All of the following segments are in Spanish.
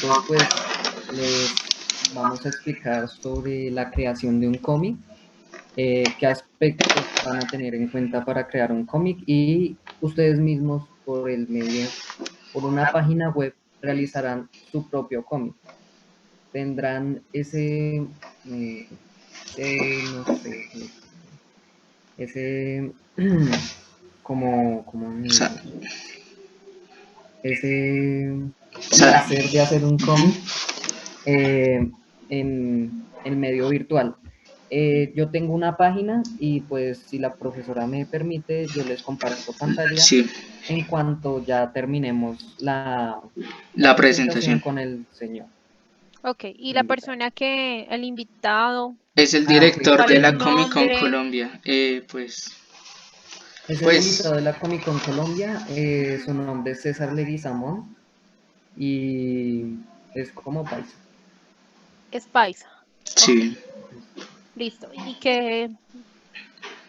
nosotros pues les vamos a explicar sobre la creación de un cómic, qué aspectos van a tener en cuenta para crear un cómic y ustedes mismos por una página web realizarán su propio cómic. Tendrán no sé, ese, como O sea, ese o sea, placer de hacer un cómic eh, en medio virtual. Yo tengo una página y pues si la profesora me permite, yo les comparto pantalla sí, en cuanto ya terminemos la la presentación presentación. con el señor Ok, y la invitado. persona el invitado, Es el Ah, ok. director ¿cuál de es su la Comic Con nombre? Colombia. Pues, Es el pues, invitado de la Comic Con Colombia. Su nombre es César Leguizamón y es como paisa. Es paisa. Ok, sí. listo. Y que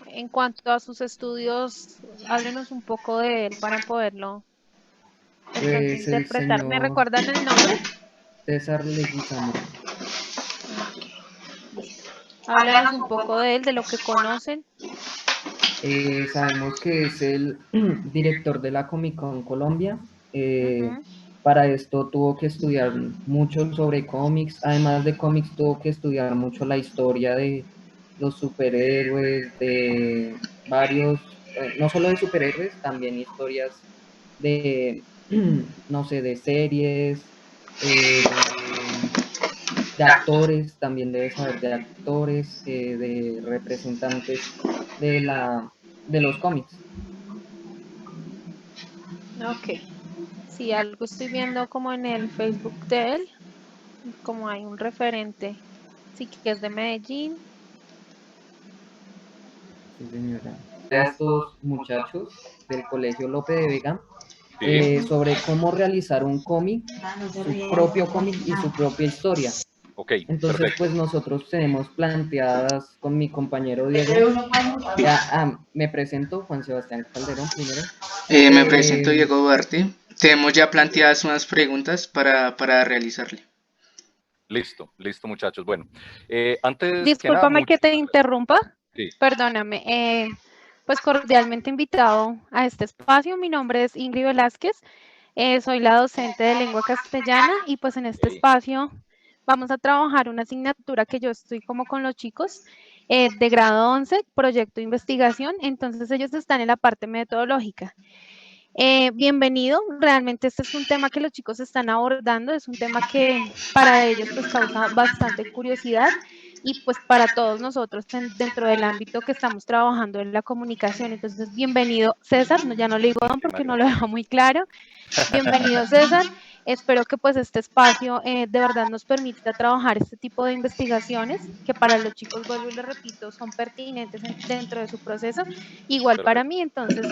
en cuanto a sus estudios, háblenos un poco de él para poderlo de pronto Pues el interpretar. ¿Me señor recuerdan el nombre? César Leguizamón. Ok, listo. Háblanos un poco de él, de lo que conocen. Sabemos que es el director de la Comic Con Colombia. Eh, Ujú. para esto tuvo que estudiar mucho sobre cómics. Además de cómics, tuvo que estudiar mucho la historia de los superhéroes, de varios, no solo de superhéroes, también historias de, no sé, de series, de actores, también debe saber de actores, de representantes de de los cómics. Ok. Sí, algo estoy viendo como en el Facebook de él, como hay un referente. Sí, que es de Medellín. Sí, señora. A estos muchachos del Colegio Lope de Vega Sí, sobre cómo realizar un cómic, su propio cómic y su propia historia. ok, Entonces, perfecto. pues nosotros tenemos planteadas con mi compañero Diego. Me presento, Juan Sebastián Calderón primero. Me presento Eh, Diego Duarte. Tenemos ya planteadas unas preguntas para realizarle. Listo, listo muchachos. Bueno, antes que nada, Discúlpame que te interrumpa. sí, Perdóname. Pues cordialmente invitado a este espacio. Mi nombre es Ingrid Velázquez. Soy la docente de lengua castellana y pues en este ok, espacio vamos a trabajar una asignatura que yo estoy como con los chicos de grado 11, proyecto de investigación. Entonces ellos están en la parte metodológica. Bienvenido, realmente este es un tema que los chicos están abordando, es un tema que para ellos pues causa bastante curiosidad y pues para todos nosotros dentro del ámbito que estamos trabajando en la comunicación. Entonces, bienvenido César, no, ya no le digo don muchísimas porque no lo gracias. dejo muy claro. Bienvenido César, espero que pues este espacio de verdad nos permita trabajar este tipo de investigaciones que para los chicos, vuelvo y lo repito, son pertinentes dentro de su proceso, igual para Perfecto. mí, entonces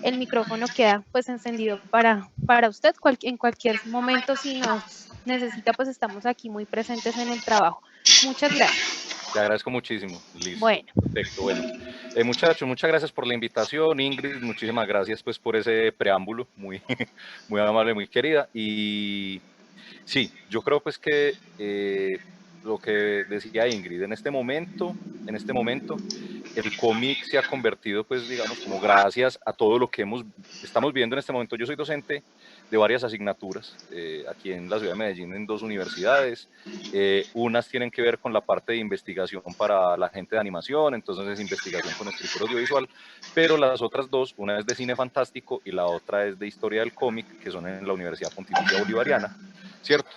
el micrófono queda pues encendido para usted en cualquier momento si nos necesita, pues estamos aquí muy presentes en el trabajo. Muchas gracias. Te agradezco muchísimo. Listo, Bueno, perfecto. Bueno, muchachos, muchas gracias por la invitación. Ingrid, muchísimas gracias pues por ese preámbulo, muy, muy amable, muy querida. Y sí, yo creo pues que lo que decía Ingrid, en este momento, el cómic se ha convertido pues digamos como gracias a todo lo que estamos viendo en este momento. Yo soy docente de varias asignaturas aquí en la ciudad de Medellín en dos universidades. Unas tienen que ver con la parte de investigación para la gente de animación, entonces es investigación con escritura audiovisual, pero las otras dos, una es de cine fantástico y la otra es de historia del cómic, que son en la Universidad Pontificia Bolivariana, ¿cierto?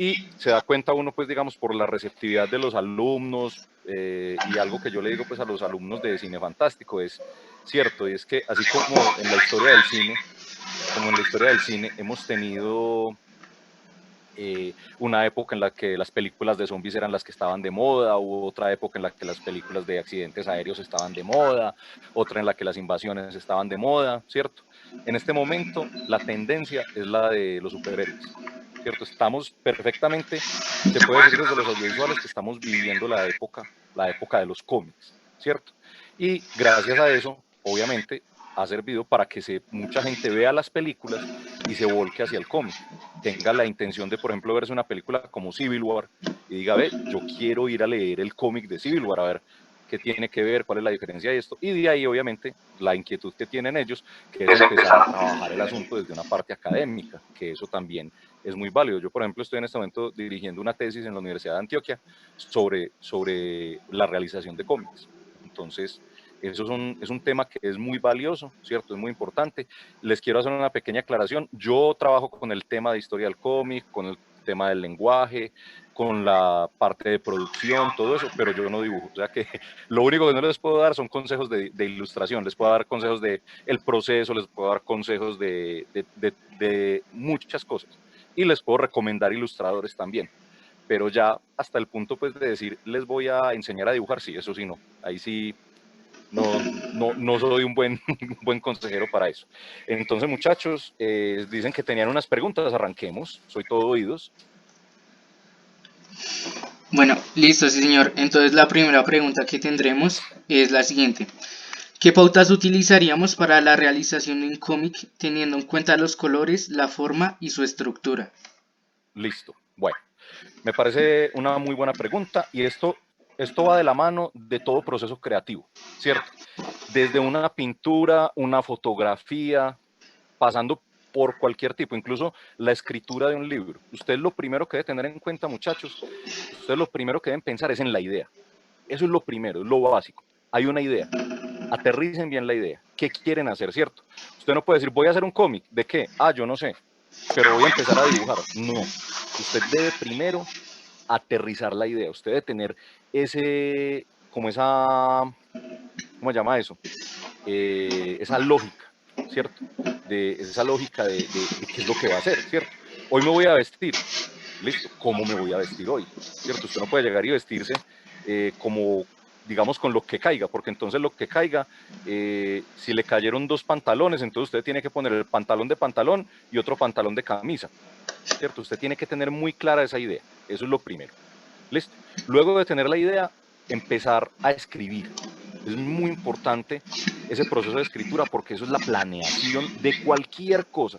Y se da cuenta uno, pues, digamos, por la receptividad de los alumnos, y algo que yo le digo, pues, a los alumnos de Cine Fantástico es cierto, y es que así como en la historia del cine, hemos tenido una época en la que las películas de zombies eran las que estaban de moda, hubo otra época en la que las películas de accidentes aéreos estaban de moda, otra en la que las invasiones estaban de moda, ¿cierto? En este momento la tendencia es la de los superhéroes, ¿cierto? Estamos perfectamente, se puede decir desde los audiovisuales que estamos viviendo la época de los cómics, ¿cierto? Y gracias a eso, obviamente, ha servido para que mucha gente vea las películas y se volque hacia el cómic. Tenga la intención de, por ejemplo, verse una película como Civil War y diga, ve, yo quiero ir a leer el cómic de Civil War, a ver qué tiene que ver, cuál es la diferencia de esto. Y de ahí, obviamente, la inquietud que tienen ellos, que es empezar a trabajar el asunto desde una parte académica, que eso también es muy válido. Yo, por ejemplo, estoy en este momento dirigiendo una tesis en la Universidad de Antioquia sobre la realización de cómics. Entonces, eso es un tema que es muy valioso, ¿cierto? Es muy importante. Les quiero hacer una pequeña aclaración. Yo trabajo con el tema de historia del cómic, con el tema del lenguaje, con la parte de producción, todo eso, pero yo no dibujo. O sea que lo único que no les puedo dar son consejos de ilustración, les puedo dar consejos de el proceso, les puedo dar consejos de muchas cosas. Y les puedo recomendar ilustradores también. Pero ya hasta el punto pues de decir, les voy a enseñar a dibujar, sí, eso sí no. Ahí sí no soy un buen consejero para eso. Entonces, muchachos, dicen que tenían unas preguntas, arranquemos, soy todo oídos. Bueno, listo, sí señor. Entonces la primera pregunta que tendremos es la siguiente. ¿Qué pautas utilizaríamos para la realización de un cómic teniendo en cuenta los colores, la forma y su estructura? Listo, bueno, me parece una muy buena pregunta y esto va de la mano de todo proceso creativo, ¿cierto? Desde una pintura, una fotografía, pasando por cualquier tipo, incluso la escritura de un libro. Ustedes lo primero que deben tener en cuenta, muchachos, ustedes lo primero que deben pensar es en la idea. Eso es lo primero, es lo básico. Hay una idea, aterricen bien la idea. ¿Qué quieren hacer, cierto? Usted no puede decir, voy a hacer un cómic, ¿de qué? Ah, yo no sé, pero voy a empezar a dibujar. No, usted debe primero aterrizar la idea, usted debe tener como esa, ¿cómo se llama eso? Esa lógica, ¿cierto? Esa lógica de qué es lo que va a hacer, ¿cierto? Hoy me voy a vestir, listo, ¿cómo me voy a vestir hoy? ¿Cierto? Usted no puede llegar y vestirse como, digamos, con lo que caiga, porque entonces lo que caiga, si le cayeron 2 pantalones, entonces usted tiene que poner el pantalón de pantalón y otro pantalón de camisa, ¿cierto? Usted tiene que tener muy clara esa idea, eso es lo primero, ¿listo? Luego de tener la idea, empezar a escribir. Es muy importante ese proceso de escritura porque eso es la planeación de cualquier cosa,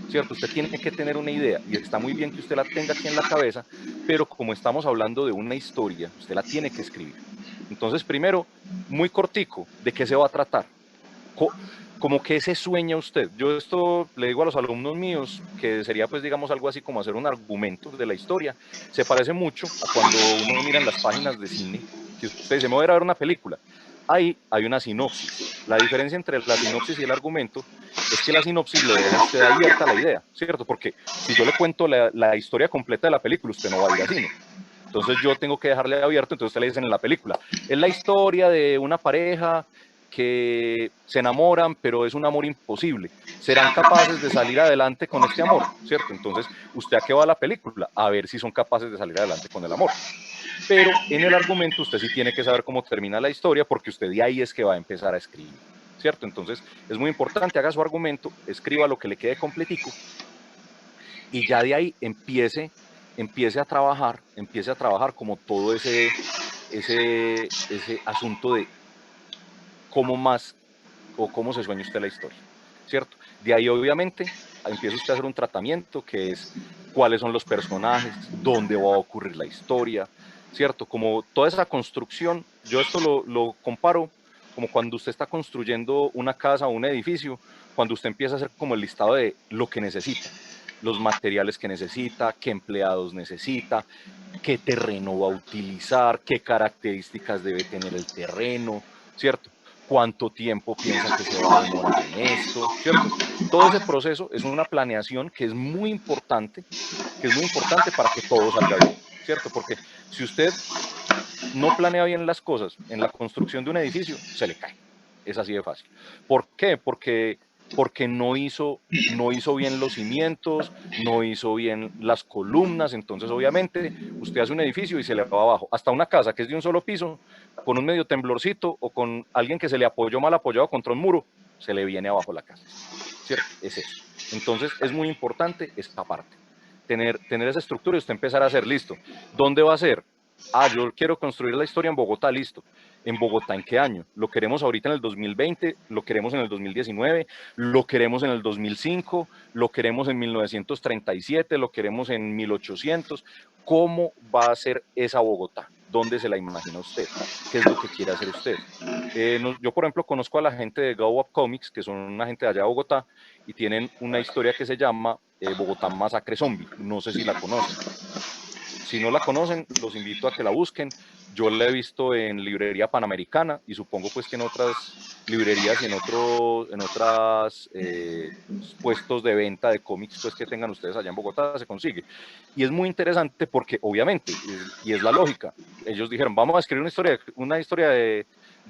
¿cierto? Usted tiene que tener una idea y está muy bien que usted la tenga aquí en la cabeza, pero como estamos hablando de una historia, usted la tiene que escribir. Entonces, primero, muy cortico, ¿de qué se va a tratar? Como que se sueña usted. Yo esto le digo a los alumnos míos, que sería pues digamos algo así como hacer un argumento de la historia. Se parece mucho a cuando uno mira en las páginas de cine, que usted dice, me voy a ir a ver una película. Ahí hay una sinopsis. La diferencia entre la sinopsis y el argumento es que la sinopsis le deja a usted abierta la idea, ¿cierto? Porque si yo le cuento la historia completa de la película, usted no va a ir al cine. Entonces yo tengo que dejarle abierto, entonces usted le dicen en la película, es la historia de una pareja que se enamoran, pero es un amor imposible. ¿Serán capaces de salir adelante con este amor? ¿Cierto? Entonces, ¿usted a qué va a la película? A ver si son capaces de salir adelante con el amor. Pero en el argumento usted sí tiene que saber cómo termina la historia, porque usted de ahí es que va a empezar a escribir, ¿cierto? Entonces, es muy importante, haga su argumento, escriba lo que le quede completico, y ya de ahí empiece a trabajar como todo ese asunto de cómo más o cómo se sueña usted la historia, ¿cierto? De ahí obviamente empieza usted a hacer un tratamiento que es cuáles son los personajes, dónde va a ocurrir la historia, ¿cierto? Como toda esa construcción, yo esto lo comparo como cuando usted está construyendo una casa o un edificio, cuando usted empieza a hacer como el listado de lo que necesita, los materiales que necesita, qué empleados necesita, qué terreno va a utilizar, qué características debe tener el terreno, ¿cierto? Cuánto tiempo piensa que se va a demorar en esto, ¿cierto? Todo ese proceso es una planeación que es muy importante para que todo salga bien, ¿cierto? Porque si usted no planea bien las cosas en la construcción de un edificio, se le cae. Es así de fácil. ¿Por qué? Porque no hizo bien los cimientos, no hizo bien las columnas, entonces obviamente usted hace un edificio y se le va abajo. Hasta una casa que es de un solo piso, con un medio temblorcito o con alguien que se le apoyó mal apoyado contra un muro, se le viene abajo la casa, ¿cierto? Es eso. Entonces es muy importante esta parte, tener esa estructura y usted empezar a hacer, listo, ¿dónde va a ser? Ah, yo quiero construir la historia en Bogotá, listo. ¿En Bogotá en qué año? ¿Lo queremos ahorita en el 2020? ¿Lo queremos en el 2019? ¿Lo queremos en el 2005? ¿Lo queremos en 1937? ¿Lo queremos en 1800? ¿Cómo va a ser esa Bogotá? ¿Dónde se la imagina usted? ¿Qué es lo que quiere hacer usted? Yo, por ejemplo, conozco a la gente de Go Up Comics, que son una gente de allá de Bogotá, y tienen una historia que se llama Bogotá Masacre Zombie. No sé si la conocen. Si no la conocen, los invito a que la busquen. Yo la he visto en librería Panamericana y supongo pues que en otras librerías y en otras puestos de venta de cómics pues que tengan ustedes allá en Bogotá se consigue. Y es muy interesante porque obviamente, y es la lógica, ellos dijeron, vamos a escribir una historia de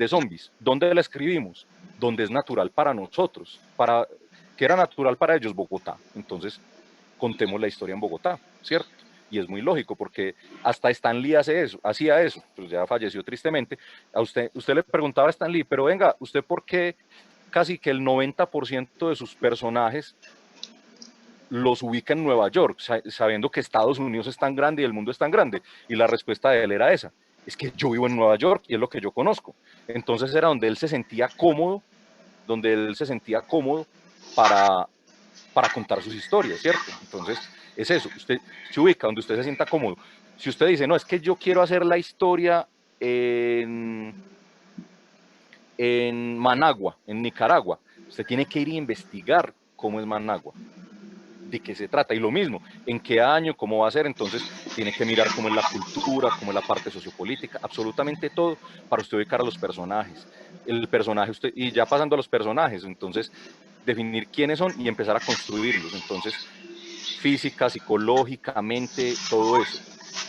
zombies. ¿Dónde la escribimos? Donde es natural para nosotros. ¿Qué era natural para ellos? Bogotá. Entonces, contemos la historia en Bogotá, ¿cierto? Y es muy lógico porque hasta Stan Lee hacía eso, pues ya falleció tristemente. A usted le preguntaba a Stan Lee, pero venga, ¿usted por qué casi que el 90% de sus personajes los ubica en Nueva York, sabiendo que Estados Unidos es tan grande y el mundo es tan grande? Y la respuesta de él era esa, es que yo vivo en Nueva York y es lo que yo conozco. Entonces era donde él se sentía cómodo, para contar sus historias, ¿cierto? Entonces, es eso, usted se ubica donde usted se sienta cómodo. Si usted dice, no, es que yo quiero hacer la historia en Managua, en Nicaragua, usted tiene que ir a investigar cómo es Managua, de qué se trata, y lo mismo, en qué año, cómo va a ser. Entonces tiene que mirar cómo es la cultura, cómo es la parte sociopolítica, absolutamente todo, para usted ubicar a los personajes. El personaje, y ya pasando a los personajes, entonces definir quiénes son y empezar a construirlos. Entonces, física, psicológicamente, todo eso,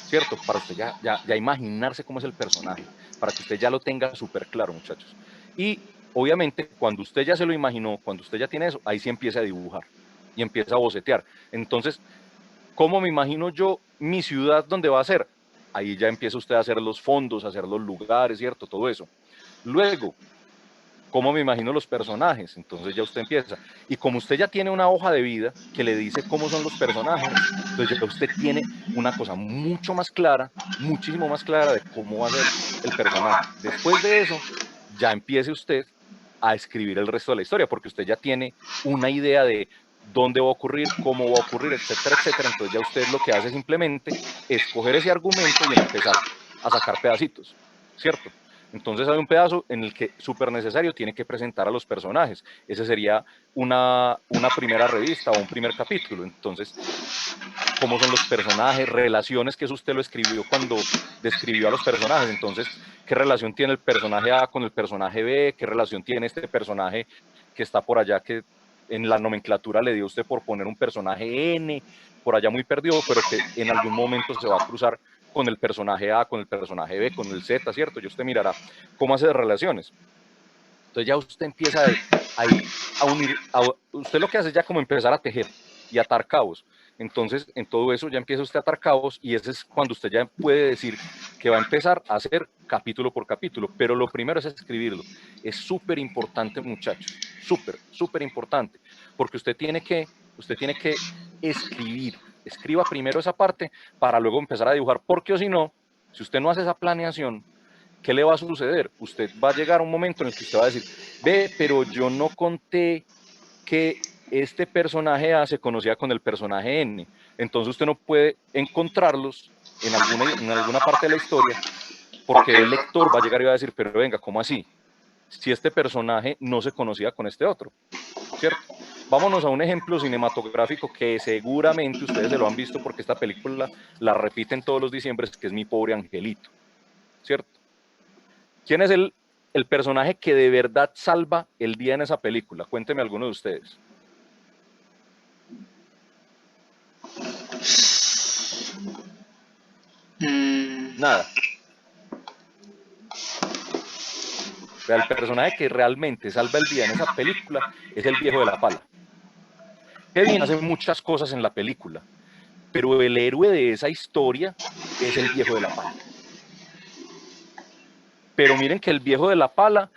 ¿cierto? Para usted ya imaginarse cómo es el personaje, para que usted ya lo tenga súper claro, muchachos. Y obviamente, cuando usted ya se lo imaginó, cuando usted ya tiene eso, ahí sí empieza a dibujar y empieza a bocetear. Entonces, ¿cómo me imagino yo mi ciudad donde va a ser? Ahí ya empieza usted a hacer los fondos, a hacer los lugares, ¿cierto? Todo eso. Luego, ¿cómo me imagino los personajes? Entonces ya usted empieza. Y como usted ya tiene una hoja de vida que le dice cómo son los personajes, entonces ya usted tiene una cosa mucho más clara, muchísimo más clara de cómo va a ser el personaje. Después de eso, ya empiece usted a escribir el resto de la historia, porque usted ya tiene una idea de dónde va a ocurrir, cómo va a ocurrir, etcétera, etcétera. Entonces ya usted lo que hace simplemente es coger ese argumento y empezar a sacar pedacitos, ¿cierto? Entonces hay un pedazo en el que súper necesario tiene que presentar a los personajes. Ese sería una primera revista o un primer capítulo. Entonces, cómo son los personajes, relaciones, que eso usted lo escribió cuando describió a los personajes. Entonces, ¿qué relación tiene el personaje A con el personaje B? ¿Qué relación tiene este personaje que está por allá, que en la nomenclatura le dio usted por poner un personaje N, por allá muy perdido, pero que en algún momento se va a cruzar con el personaje A, con el personaje B, con el Z, ¿cierto? Y usted mirará cómo hace relaciones. Entonces ya usted empieza a unir, usted lo que hace es ya como empezar a tejer y atar cabos. Entonces, en todo eso ya empieza usted a atar cabos, y ese es cuando usted ya puede decir que va a empezar a hacer capítulo por capítulo. Pero lo primero es escribirlo. Es súper importante, muchachos, súper importante, porque usted tiene que escribir. Escriba primero esa parte para luego empezar a dibujar, porque o si no, si usted no hace esa planeación, ¿qué le va a suceder? Usted va a llegar a un momento en el que usted va a decir, ve, pero yo no conté que este personaje A se conocía con el personaje N. Entonces usted no puede encontrarlos en alguna parte de la historia, porque el lector va a llegar y va a decir, pero venga, ¿cómo así? Si este personaje no se conocía con este otro, ¿cierto? Vámonos a un ejemplo cinematográfico que seguramente ustedes se lo han visto, porque esta película la repiten todos los diciembres, que es Mi Pobre Angelito, ¿cierto? ¿Quién es el personaje que de verdad salva el día en esa película? Cuénteme alguno de ustedes. Nada. O sea, el personaje que realmente salva el día en esa película es el viejo de la pala. Kevin hace muchas cosas en la película, pero el héroe de esa historia es el viejo de la pala. Pero miren que el viejo de la pala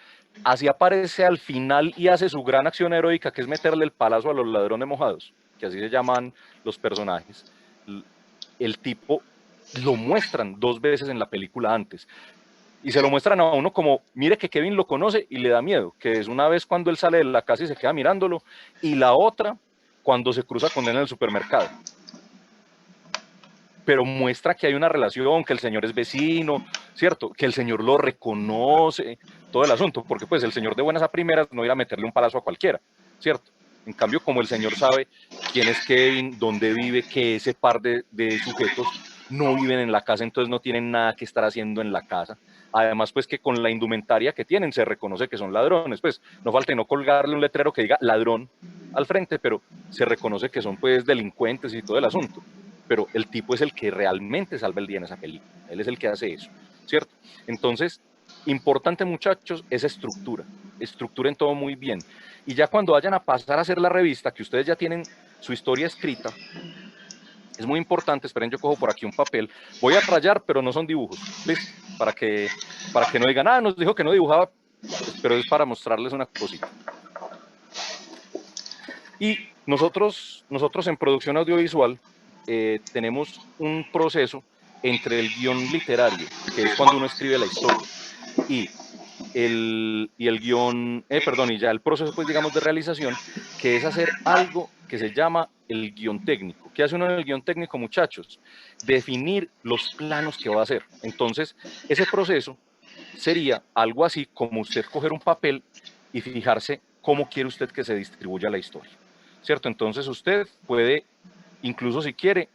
así aparece al final y hace su gran acción heroica, que es meterle el palazo a los ladrones mojados, que así se llaman los personajes. El tipo lo muestran 2 veces en la película antes. y se lo muestran a uno como, mire que Kevin lo conoce y le da miedo, que es una vez cuando él sale de la casa y se queda mirándolo, y la otra cuando se cruza con él en el supermercado. Pero muestra que hay una relación, que el señor es vecino, ¿cierto? Que el señor lo reconoce, todo el asunto, porque pues el señor de buenas a primeras no irá a meterle un palazo a cualquiera, ¿cierto? En cambio, como el señor sabe quién es Kevin, dónde vive, que ese par de sujetos no viven en la casa, entonces no tienen nada que estar haciendo en la casa. Además, pues que con la indumentaria que tienen se reconoce que son ladrones, pues no falta no colgarle un letrero que diga ladrón al frente, pero se reconoce que son pues delincuentes y todo el asunto. Pero el tipo es el que realmente salva el día en esa película, él es el que hace eso, ¿cierto? Entonces, importante muchachos, esa estructura, estructuren todo muy bien, y ya cuando vayan a pasar a hacer la revista, que ustedes ya tienen su historia escrita, es muy importante, esperen, yo cojo por aquí un papel, voy a rayar, pero no son dibujos, ¿listo? Para que no digan, ah, nos dijo que no dibujaba, pero es para mostrarles una cosita. Y nosotros en producción audiovisual tenemos un proceso entre el guión literario, que es cuando uno escribe la historia, y el guión, y ya el proceso, pues digamos, de realización, que es hacer algo que se llama el guión técnico. ¿Qué hace uno en el guión técnico, muchachos? Definir los planos que va a hacer. Entonces, ese proceso sería algo así como usted coger un papel y fijarse cómo quiere usted que se distribuya la historia, ¿cierto? Entonces usted puede, incluso si quiere,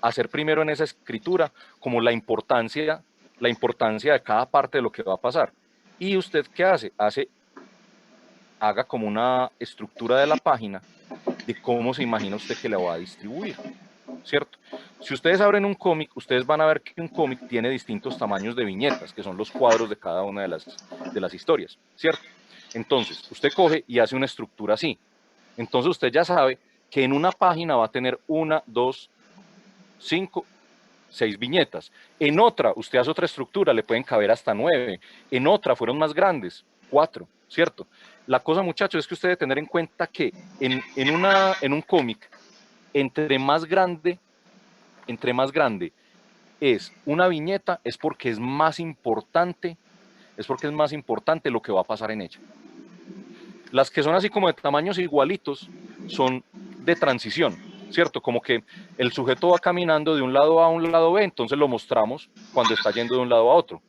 hacer primero en esa escritura como la importancia de cada parte de lo que va a pasar. ¿Y usted qué hace? Haga como una estructura de la página de cómo se imagina usted que la va a distribuir, ¿cierto? Si ustedes abren un cómic, ustedes van a ver que un cómic tiene distintos tamaños de viñetas, que son los cuadros de cada una de las historias, ¿cierto? Entonces, usted coge y hace una estructura así. Entonces usted ya sabe que en una página va a tener 1, 2, 5, 6 viñetas. En otra, usted hace otra estructura, le pueden caber hasta 9. En otra, fueron más grandes, 4, ¿cierto? La cosa, muchachos, es que usted debe tener en cuenta que en un cómic, entre más grande es una viñeta, es porque es más importante lo que va a pasar en ella. Las que son así como de tamaños igualitos son de transición, ¿cierto? Como que el sujeto va caminando de un lado A a un lado B, entonces lo mostramos cuando está yendo de un lado a otro.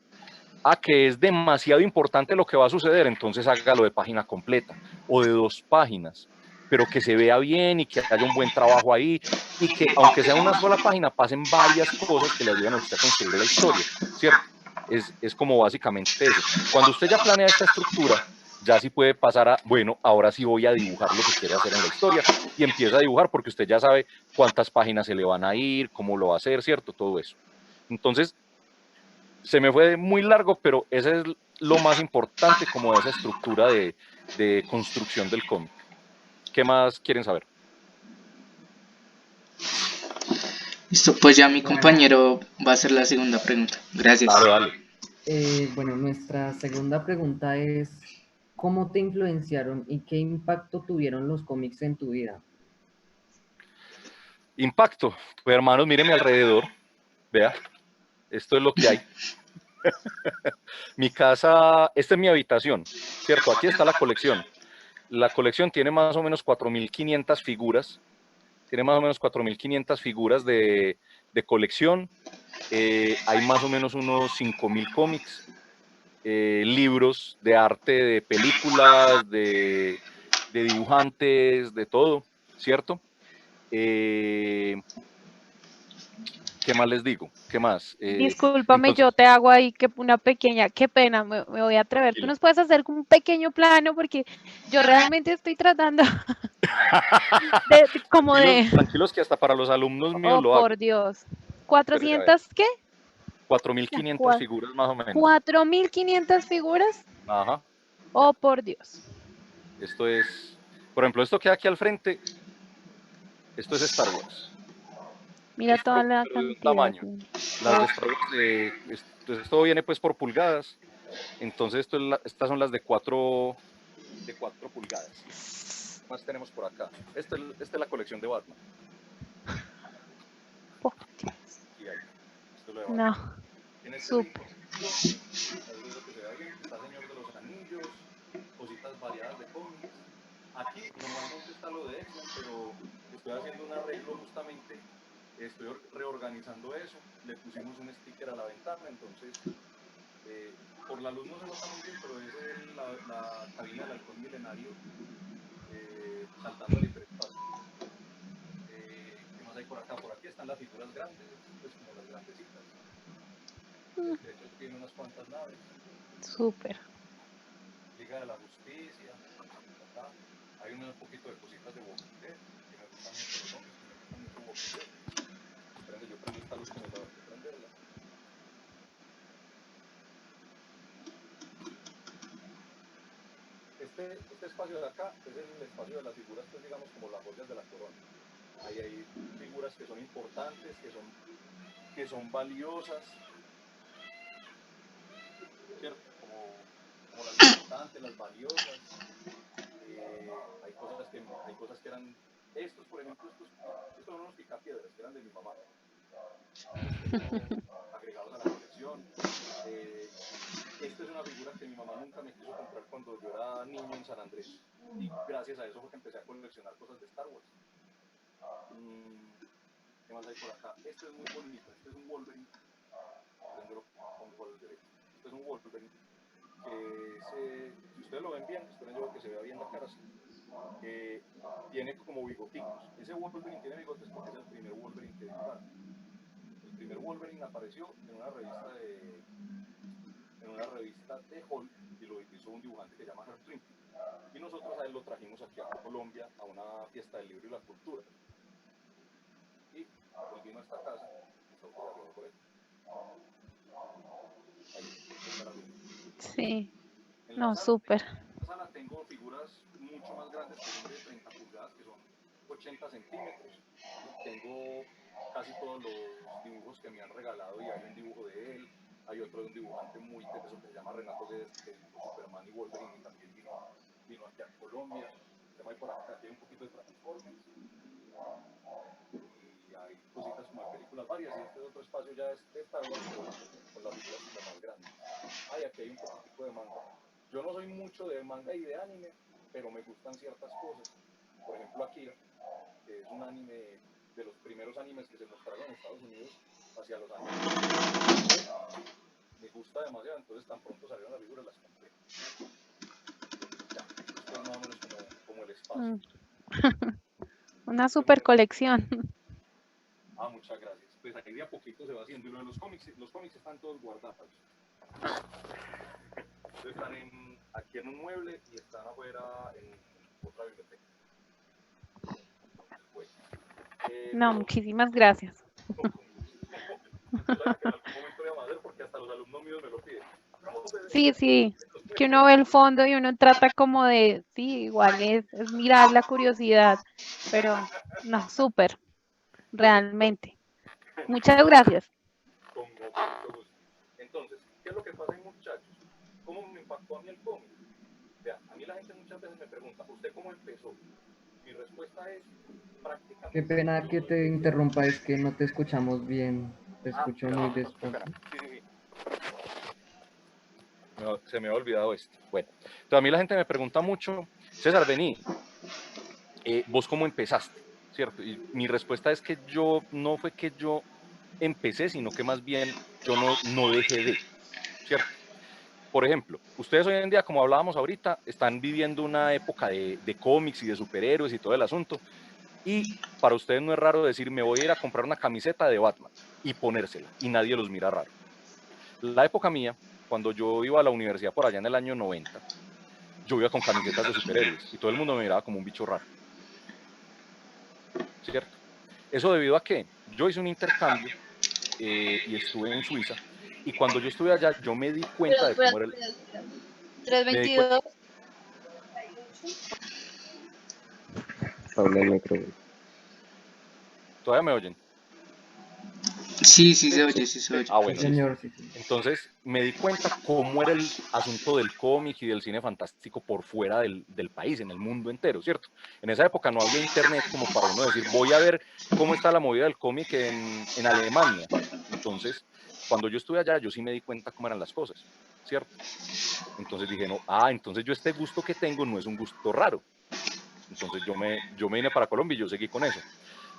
A que es demasiado importante lo que va a suceder, entonces hágalo de página completa o de 2 páginas, pero que se vea bien y que haya un buen trabajo ahí y que aunque sea una sola página pasen varias cosas que le ayuden a usted a construir la historia, ¿cierto? Es como básicamente eso. Cuando usted ya planea esta estructura, ya sí puede pasar a, bueno, ahora sí voy a dibujar lo que quiere hacer en la historia y empieza a dibujar porque usted ya sabe cuántas páginas se le van a ir, cómo lo va a hacer, ¿cierto? Todo eso. Entonces, se me fue muy largo, pero ese es lo más importante como esa estructura de construcción del cómic. ¿Qué más quieren saber? Listo, pues ya mi Bueno, compañero va a hacer la segunda pregunta. Gracias. Dale. bueno, nuestra segunda pregunta es, ¿cómo te influenciaron y qué impacto tuvieron los cómics en tu vida? Impacto. Pues hermanos, miren mi alrededor. Vea, esto es lo que hay. Mi casa, esta es mi habitación, ¿cierto? Aquí está la colección. La colección tiene más o menos 4.500 figuras. Tiene más o menos 4.500 figuras de colección. Hay más o menos unos 5.000 cómics, libros de arte, de películas, de dibujantes, de todo, ¿cierto? ¿Qué más les digo? ¿Qué más? Discúlpame, Entonces, yo te hago ahí que una pequeña, qué pena, me voy a atrever. Tú tranquilo. nos puedes hacer como un pequeño plano porque yo realmente estoy tratando como de, Tranquilos que hasta para los alumnos míos oh lo hago. por Dios, Espérate, a ver, 400, ¿qué? 4.500 figuras más o menos. 4.500 figuras, Ajá. oh por Dios. Esto es, por ejemplo, esto que hay aquí al frente, esto es Star Wars. Mira toda la Pero de un cantidad. tamaño. Las de Star Wars, esto viene pues por pulgadas. Entonces estas son las de 4 pulgadas. ¿Qué más tenemos por acá? Esta es la colección de Batman. Por Dios. Esto es lo de Batman. No, En este súper. Lo que se ve bien, está Señor de los Anillos, cositas variadas de cómics. Aquí normalmente está lo de X-Men, pero estoy haciendo un arreglo justamente, estoy reorganizando eso, le pusimos un sticker a la ventana, entonces por la luz no se nota muy bien, pero es la cabina del halcón milenario saltando al hiperespacio. ¿Qué más hay por acá? Por aquí están las figuras grandes, pues como las grandecitas. De hecho tiene unas cuantas naves. Súper. Liga de la Justicia. Acá hay un poquito de cositas de Walking Dead, que me gustan mucho los nombres, que me gustan mucho Walking Dead. Esperen, yo prendo esta luz que me da que prenderla. Este espacio de acá es el espacio de las figuras, pues digamos como las joyas de la corona. Ahí hay figuras que son importantes, que son valiosas, ¿cierto? Como las importantes, las valiosas. Hay cosas que eran estos, por ejemplo, estos son unos picapiedras que eran de mi mamá. Agregados a la colección. Esta es una figura que mi mamá nunca me quiso comprar cuando yo era niño en San Andrés. Y gracias a eso fue que empecé a coleccionar cosas de Star Wars. ¿Qué más hay por acá? Este es muy bonito. Este es un Wolverine. Este es un Wolverine que si ustedes lo ven bien, esperen yo que se vea bien la cara, tiene como bigoticos. Ese Wolverine tiene bigotes porque es el primer Wolverine que dibujaron. El primer Wolverine apareció en una revista de Hulk y lo hizo un dibujante que se llama Herb Trimpe. Y nosotros a él lo trajimos aquí a Colombia a una fiesta del libro y la cultura. Y él vino a esta casa, está autorizado por él. Sí. No, súper. En la sala tengo figuras mucho más grandes que son de 30 pulgadas, que son 80 centímetros. Tengo casi todos los dibujos que me han regalado y hay un dibujo de él. Hay otro de un dibujante muy teso que se llama Renato Guedes, que dibujó Superman y Wolverine y también vino aquí a Colombia. Hay por acá, hay un poquito de Transformers. Y hay cositas como de películas varias. Y este es otro espacio ya de Star Wars con las figuras super más grandes. Aquí hay un poquitico de manga. Yo no soy mucho de manga y de anime, pero me gustan ciertas cosas. Por ejemplo, Akira, que es un anime de los primeros animes que se mostraron en Estados Unidos hacia los años. Me gusta demasiado, entonces tan pronto salieron las figuras las compré. Ya, esto es más o menos como el espacio. Una super colección. Muchas gracias. Pues ahí de a poquito se va haciendo. Y lo de los cómics están todos guardados. Están aquí en un mueble y están afuera en otra biblioteca. No, muchísimas gracias. Porque hasta los alumnos míos me lo piden. Sí, sí, que uno ve el fondo y uno trata como de, sí, igual es mirar la curiosidad, pero no, súper, realmente. Muchas gracias. Con mucho gusto. Entonces, ¿qué es lo que pasa ahí, muchachos? ¿Cómo me impactó a mí el cómic? Vea, a mí la gente muchas veces me pregunta, ¿usted cómo empezó? Mi respuesta es prácticamente... Qué pena que te interrumpa, es que no te escuchamos bien, te escucho muy despacio. Sí. No, se me ha olvidado esto. Bueno, entonces a mí la gente me pregunta mucho, César, vení, ¿vos cómo empezaste? ¿Cierto? Y mi respuesta es que no fue que yo empecé, sino que más bien yo no dejé de, ¿cierto? Por ejemplo, ustedes hoy en día, como hablábamos ahorita, están viviendo una época de cómics y de superhéroes y todo el asunto, y para ustedes no es raro decir, me voy a ir a comprar una camiseta de Batman y ponérsela, y nadie los mira raro. La época mía, cuando yo iba a la universidad por allá en el año 90, yo iba con camisetas de superhéroes y todo el mundo me miraba como un bicho raro. ¿Cierto? ¿Eso debido a qué? Yo hice un intercambio y estuve en Suiza, y cuando yo estuve allá, yo me di cuenta de cómo era el... 322. ¿Todavía me oyen? Sí, sí se oye, sí se oye. Bueno, Sí, señor, sí. entonces me di cuenta cómo era el asunto del cómic y del cine fantástico por fuera del país, en el mundo entero, ¿cierto? En esa época no había internet como para uno decir, voy a ver cómo está la movida del cómic en Alemania. Entonces, cuando yo estuve allá, yo sí me di cuenta cómo eran las cosas, ¿cierto? Entonces dije, no, entonces yo este gusto que tengo no es un gusto raro. Entonces yo me vine para Colombia y yo seguí con eso.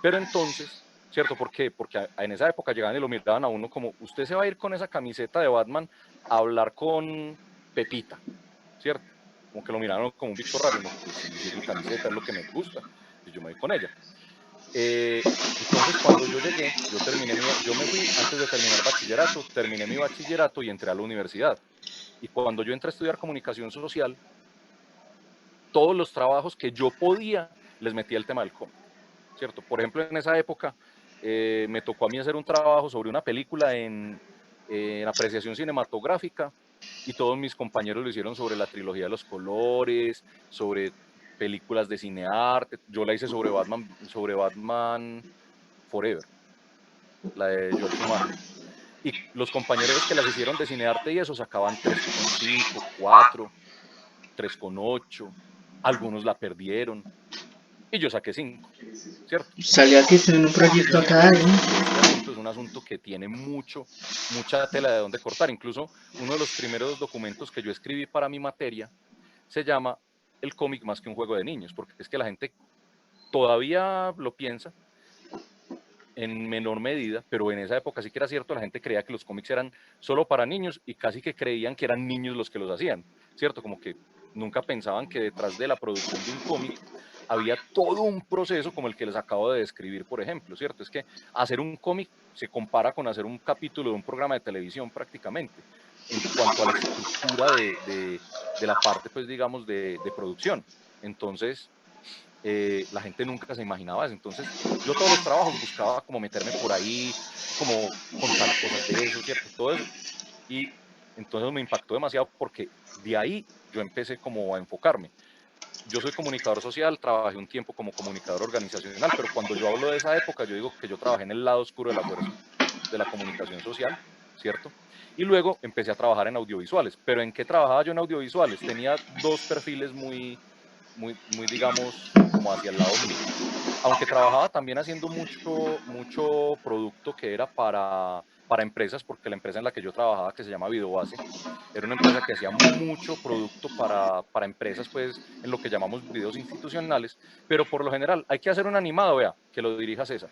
Pero entonces, ¿cierto? ¿Por qué? Porque en esa época llegaban y lo miraban a uno como, usted se va a ir con esa camiseta de Batman a hablar con Pepita, ¿cierto? Como que lo miraron como un bicho raro. Y no, pues sí, es mi camiseta, es lo que me gusta. Y yo me voy con ella. Entonces cuando yo llegué, yo me fui antes de terminar bachillerato, terminé mi bachillerato y entré a la universidad. Y cuando yo entré a estudiar comunicación social, todos los trabajos que yo podía, les metía el tema del cómic, ¿cierto? Por ejemplo, en esa época me tocó a mí hacer un trabajo sobre una película en apreciación cinematográfica y todos mis compañeros lo hicieron sobre la trilogía de los colores, sobre películas de cinearte. Yo la hice sobre Batman Forever, la de Joel Schumacher. Y los compañeros que las hicieron de cinearte y eso sacaban 3,5, 4, 3,8, algunos la perdieron y yo saqué 5, ¿cierto? Salía que estoy en un Porque yo proyecto siempre he acá, visto que este asunto es un asunto que tiene mucha tela de dónde cortar. Incluso uno de los primeros documentos que yo escribí para mi materia se llama El cómic más que un juego de niños, porque es que la gente todavía lo piensa en menor medida, pero en esa época sí que era cierto, la gente creía que los cómics eran solo para niños y casi que creían que eran niños los que los hacían, ¿cierto? Como que nunca pensaban que detrás de la producción de un cómic había todo un proceso como el que les acabo de describir, por ejemplo, ¿cierto? Es que hacer un cómic se compara con hacer un capítulo de un programa de televisión prácticamente, en cuanto a la estructura de la parte, pues digamos, de producción. Entonces, la gente nunca se imaginaba eso. Entonces, yo todos los trabajos buscaba como meterme por ahí, como contar cosas de eso, ¿cierto? Todo eso. Y entonces me impactó demasiado porque de ahí yo empecé como a enfocarme. Yo soy comunicador social, trabajé un tiempo como comunicador organizacional, pero cuando yo hablo de esa época, yo digo que yo trabajé en el lado oscuro de la fuerza de la comunicación social, ¿cierto? Y luego empecé a trabajar en audiovisuales. ¿Pero en qué trabajaba yo en audiovisuales? Tenía dos perfiles muy, digamos, como hacia el lado mío. Aunque trabajaba también haciendo mucho producto que era para empresas, porque la empresa en la que yo trabajaba, que se llama Videobase, era una empresa que hacía mucho producto para empresas, pues, en lo que llamamos videos institucionales, pero por lo general hay que hacer un animado, vea, que lo dirija César.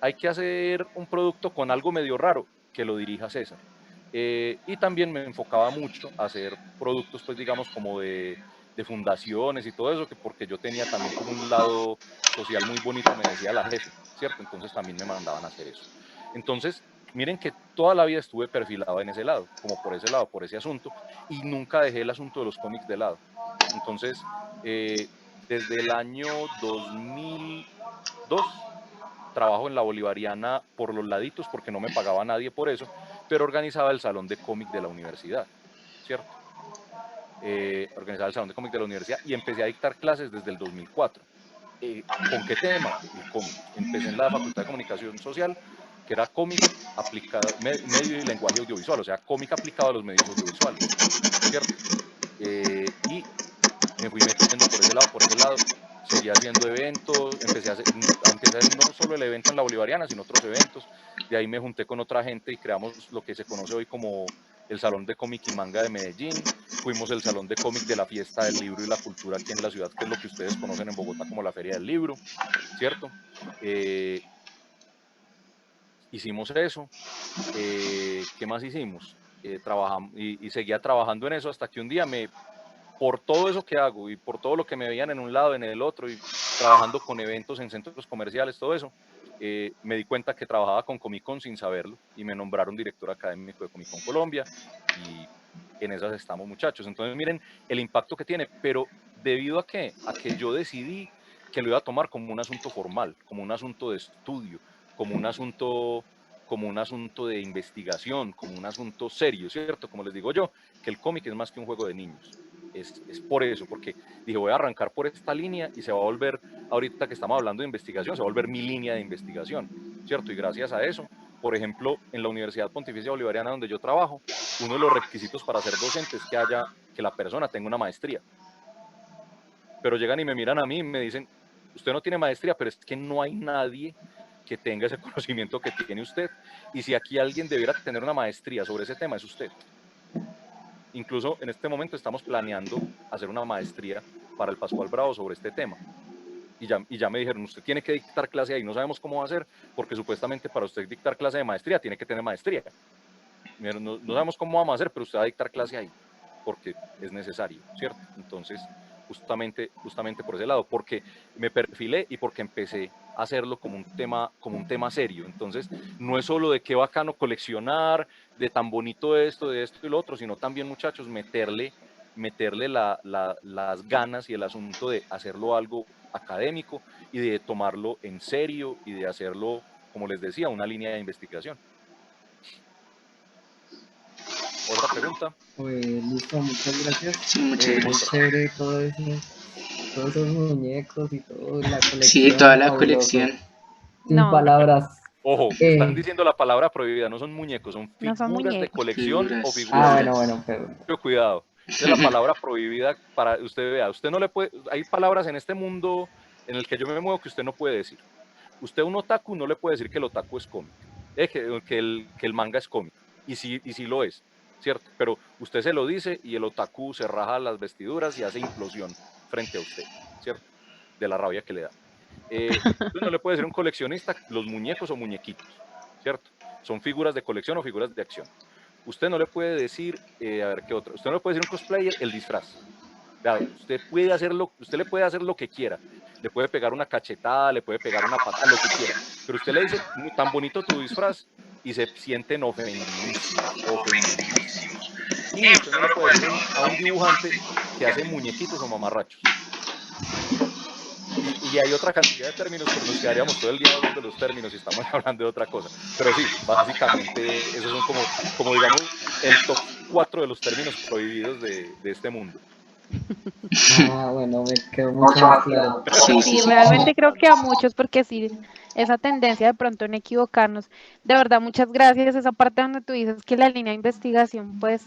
Hay que hacer un producto con algo medio raro, que lo dirija César. Y también me enfocaba mucho a hacer productos, pues digamos, como de fundaciones y todo eso, que porque yo tenía también como un lado social muy bonito, me decía la jefe, ¿cierto? Entonces también me mandaban a hacer eso. Entonces, miren que toda la vida estuve perfilado en ese lado, como por ese lado, por ese asunto, y nunca dejé el asunto de los cómics de lado. Entonces, desde el año 2002, trabajo en la Bolivariana por los laditos porque no me pagaba nadie por eso, pero organizaba el salón de cómic de la universidad, ¿cierto? Organizaba el salón de cómic de la universidad y empecé a dictar clases desde el 2004. ¿Con qué tema? El cómic. Empecé en la Facultad de Comunicación Social, que era cómic aplicado, medio y lenguaje audiovisual, o sea, cómic aplicado a los medios audiovisuales, ¿cierto? Y me fui metiendo por ese lado, seguí haciendo eventos, empecé a hacer no solo el evento en la Bolivariana, sino otros eventos. De ahí me junté con otra gente y creamos lo que se conoce hoy como el Salón de Cómic y Manga de Medellín. Fuimos el Salón de Cómic de la Fiesta del Libro y la Cultura aquí en la ciudad, que es lo que ustedes conocen en Bogotá como la Feria del Libro, ¿cierto? Hicimos eso. ¿Qué más hicimos? Trabajamos y seguía trabajando en eso hasta que un día por todo eso que hago y por todo lo que me veían en un lado, en el otro, y trabajando con eventos en centros comerciales, todo eso, me di cuenta que trabajaba con Comic Con sin saberlo y me nombraron director académico de Comic Con Colombia y en esas estamos, muchachos. Entonces miren el impacto que tiene, pero ¿debido a qué? A que yo decidí que lo iba a tomar como un asunto formal, como un asunto de estudio, como un asunto de investigación, como un asunto serio, ¿cierto? Como les digo yo, que el cómic es más que un juego de niños. Es por eso, porque dije, voy a arrancar por esta línea y se va a volver, ahorita que estamos hablando de investigación, se va a volver mi línea de investigación, ¿cierto? Y gracias a eso, por ejemplo, en la Universidad Pontificia Bolivariana donde yo trabajo, uno de los requisitos para ser docente es que la persona tenga una maestría. Pero llegan y me miran a mí y me dicen, usted no tiene maestría, pero es que no hay nadie que tenga ese conocimiento que tiene usted. Y si aquí alguien debiera tener una maestría sobre ese tema, es usted. Incluso en este momento estamos planeando hacer una maestría para el Pascual Bravo sobre este tema. Y ya me dijeron, usted tiene que dictar clase ahí, no sabemos cómo va a ser, porque supuestamente para usted dictar clase de maestría tiene que tener maestría. No sabemos cómo vamos a hacer, pero usted va a dictar clase ahí, porque es necesario, ¿cierto? Entonces, justamente por ese lado, porque me perfilé y porque empecé a hacerlo como un tema serio. Entonces, no es solo de qué bacano coleccionar, de tan bonito esto, de esto y lo otro, sino también, muchachos, meterle las ganas y el asunto de hacerlo algo académico y de tomarlo en serio y de hacerlo, como les decía, una línea de investigación. ¿Otra pregunta? Pues listo, muchas gracias. Sí, muchas Muy gracias. chévere todo eso, todos esos muñecos y toda la Sí, toda colección, la fabuloso. colección. Sin No, palabras. Ojo, están diciendo la palabra prohibida, no son muñecos, son no son figuras de muñecos. colección o Figuras, figuras de Bueno, figuras. bueno, pero mucho cuidado. Esa es la palabra prohibida para usted vea. Usted no le puede, hay palabras en este mundo en el que yo me muevo que usted no puede decir. Usted un otaku no le puede decir que el otaku es cómic, que el manga es cómic. Y sí lo es, ¿cierto? Pero usted se lo dice y el otaku se raja las vestiduras y hace implosión frente a usted, ¿cierto? De la rabia que le da. Usted no le puede decir a un coleccionista los muñecos o muñequitos, ¿cierto? Son figuras de colección o figuras de acción. Usted no le puede decir, a ver qué otro, usted no le puede decir a un cosplayer el disfraz. Usted le puede hacer lo que quiera. Le puede pegar una cachetada, le puede pegar una patada, lo que quiera. Pero usted le dice, tan bonito tu disfraz, y se sienten ofendidísimos, ofendidísimos. Y usted no le puede decir a un dibujante que hace muñequitos o mamarrachos. Y hay otra cantidad de términos, pero nos quedaríamos todo el día hablando de los términos y estamos hablando de otra cosa. Pero sí, básicamente esos son como digamos, el top 4 de los términos prohibidos de este mundo. bueno, me quedó mucho más claro. Sí, sí, Sí, sí. realmente creo que a muchos, porque sí, esa tendencia de pronto en equivocarnos. De verdad, muchas gracias. Esa parte donde tú dices que la línea de investigación, pues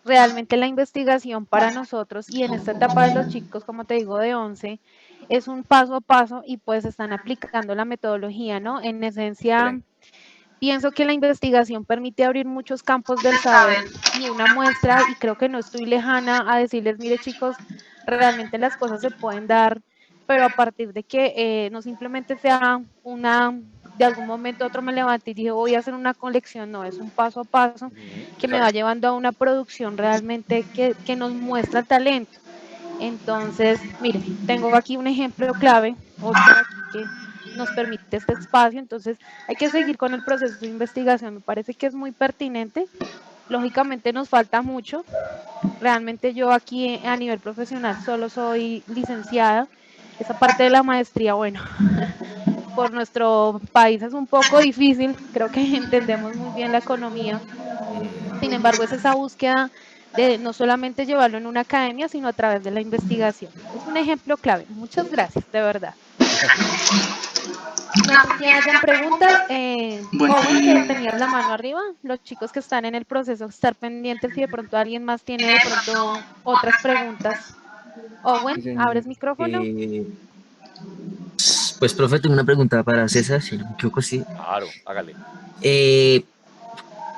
realmente la investigación para nosotros y en esta etapa de los chicos, como te digo, de 11, es un paso a paso y pues están aplicando la metodología, ¿no? En esencia, Excelente. pienso que la investigación permite abrir muchos campos del saber y una muestra, y creo que no estoy lejana a decirles, mire chicos, realmente las cosas se pueden dar, pero a partir de que no simplemente sea de algún momento a otro me levanté y dije voy a hacer una colección, no, es un paso a paso que me va Exacto. llevando a una producción realmente que nos muestra el talento. Entonces, mire, tengo aquí un ejemplo clave, Oscar, aquí que nos permite este espacio, entonces hay que seguir con el proceso de investigación, me parece que es muy pertinente, lógicamente nos falta mucho, realmente yo aquí a nivel profesional solo soy licenciada, esa parte de la maestría, bueno, por nuestro país es un poco difícil, creo que entendemos muy bien la economía, sin embargo es esa búsqueda de no solamente llevarlo en una academia, sino a través de la investigación. Es un ejemplo clave. Muchas gracias, de verdad. No sé si hayan preguntas. Bueno, Owen, que tenías la mano arriba, los chicos que están en el proceso, estar pendientes si de pronto alguien más tiene de pronto otras preguntas. Owen, Sí, señor. ¿abres micrófono? Pues, profe, tengo una pregunta para César, si no me equivoco, sí. Claro, hágale. Eh,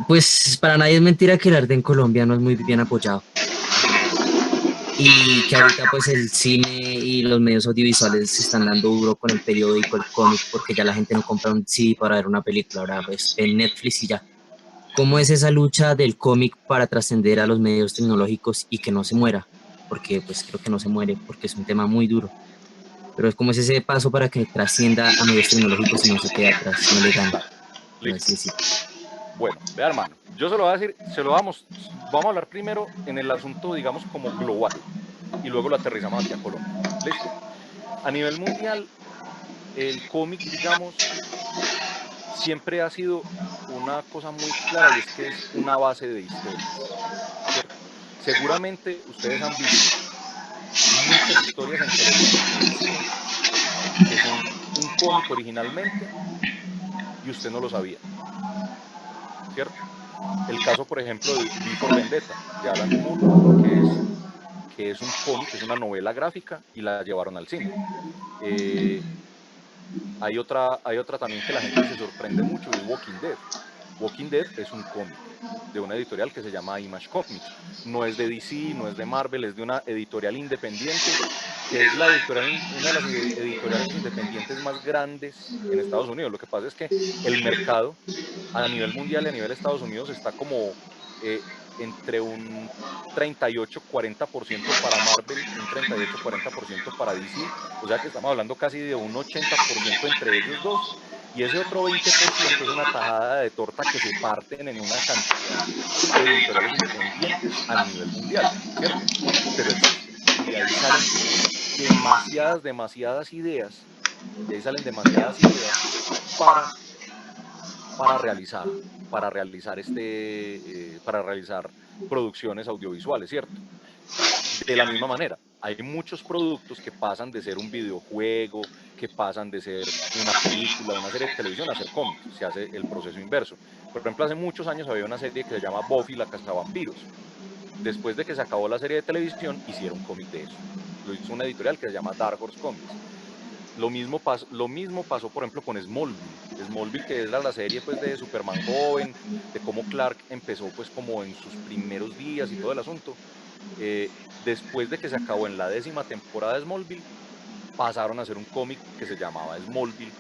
pues para nadie es mentira que el arte en Colombia no es muy bien apoyado y que ahorita pues el cine y los medios audiovisuales se están dando duro con el periódico, el cómic, porque ya la gente no compra un CD para ver una película, ahora pues en Netflix y ya. ¿Cómo es esa lucha del cómic para trascender a los medios tecnológicos y que no se muera? Porque pues creo que no se muere porque es un tema muy duro. Pero es como es ese paso para que trascienda a medios tecnológicos y no se quede atrás, no le gane, por Listo. así decirlo. Bueno, vea hermano, yo se lo voy a decir, vamos a hablar primero en el asunto, digamos, como global, y luego lo aterrizamos aquí a Colombia. Listo. A nivel mundial, el cómic, digamos, siempre ha sido una cosa muy clara y es que es una base de historias, ¿cierto? Seguramente ustedes han visto muchas historias en televisión y en cine que son un cómic originalmente y usted no lo sabía, ¿cierto? El caso, por ejemplo, de V for Vendetta, de Alan Moore, que es un cómic, es una novela gráfica y la llevaron al cine. Hay otra también que la gente se sorprende mucho, es Walking Dead. Walking Dead es un cómic de una editorial que se llama Image Comics. No es de DC, no es de Marvel, es de una editorial independiente, que es la editorial, una de las editoriales independientes más grandes en Estados Unidos. Lo que pasa es que el mercado a nivel mundial y a nivel de Estados Unidos está como entre un 38-40% para Marvel, un 38-40% para DC, o sea que estamos hablando casi de un 80% entre ellos dos, y ese otro 20% es una tajada de torta que se parten en una cantidad de editoriales independientes a nivel mundial, ¿cierto? Pero existen, y de ahí salen demasiadas ideas, de ahí salen demasiadas ideas para realizar, para realizar producciones audiovisuales, ¿cierto? De la misma manera, hay muchos productos que pasan de ser un videojuego, que pasan de ser una película, una serie de televisión a ser cómics, se hace el proceso inverso. Por ejemplo, hace muchos años había una serie que se llama Buffy la Cazavampiros. Después de que se acabó la serie de televisión, hicieron cómic de eso. Lo hizo una editorial que se llama Dark Horse Comics. Lo mismo pasó, por ejemplo, con Smallville. Smallville, que era la serie pues, de Superman joven, de cómo Clark empezó pues, como en sus primeros días y todo el asunto. Después de que se acabó en la 10ª temporada de Smallville, pasaron a hacer un cómic que se llamaba Smallville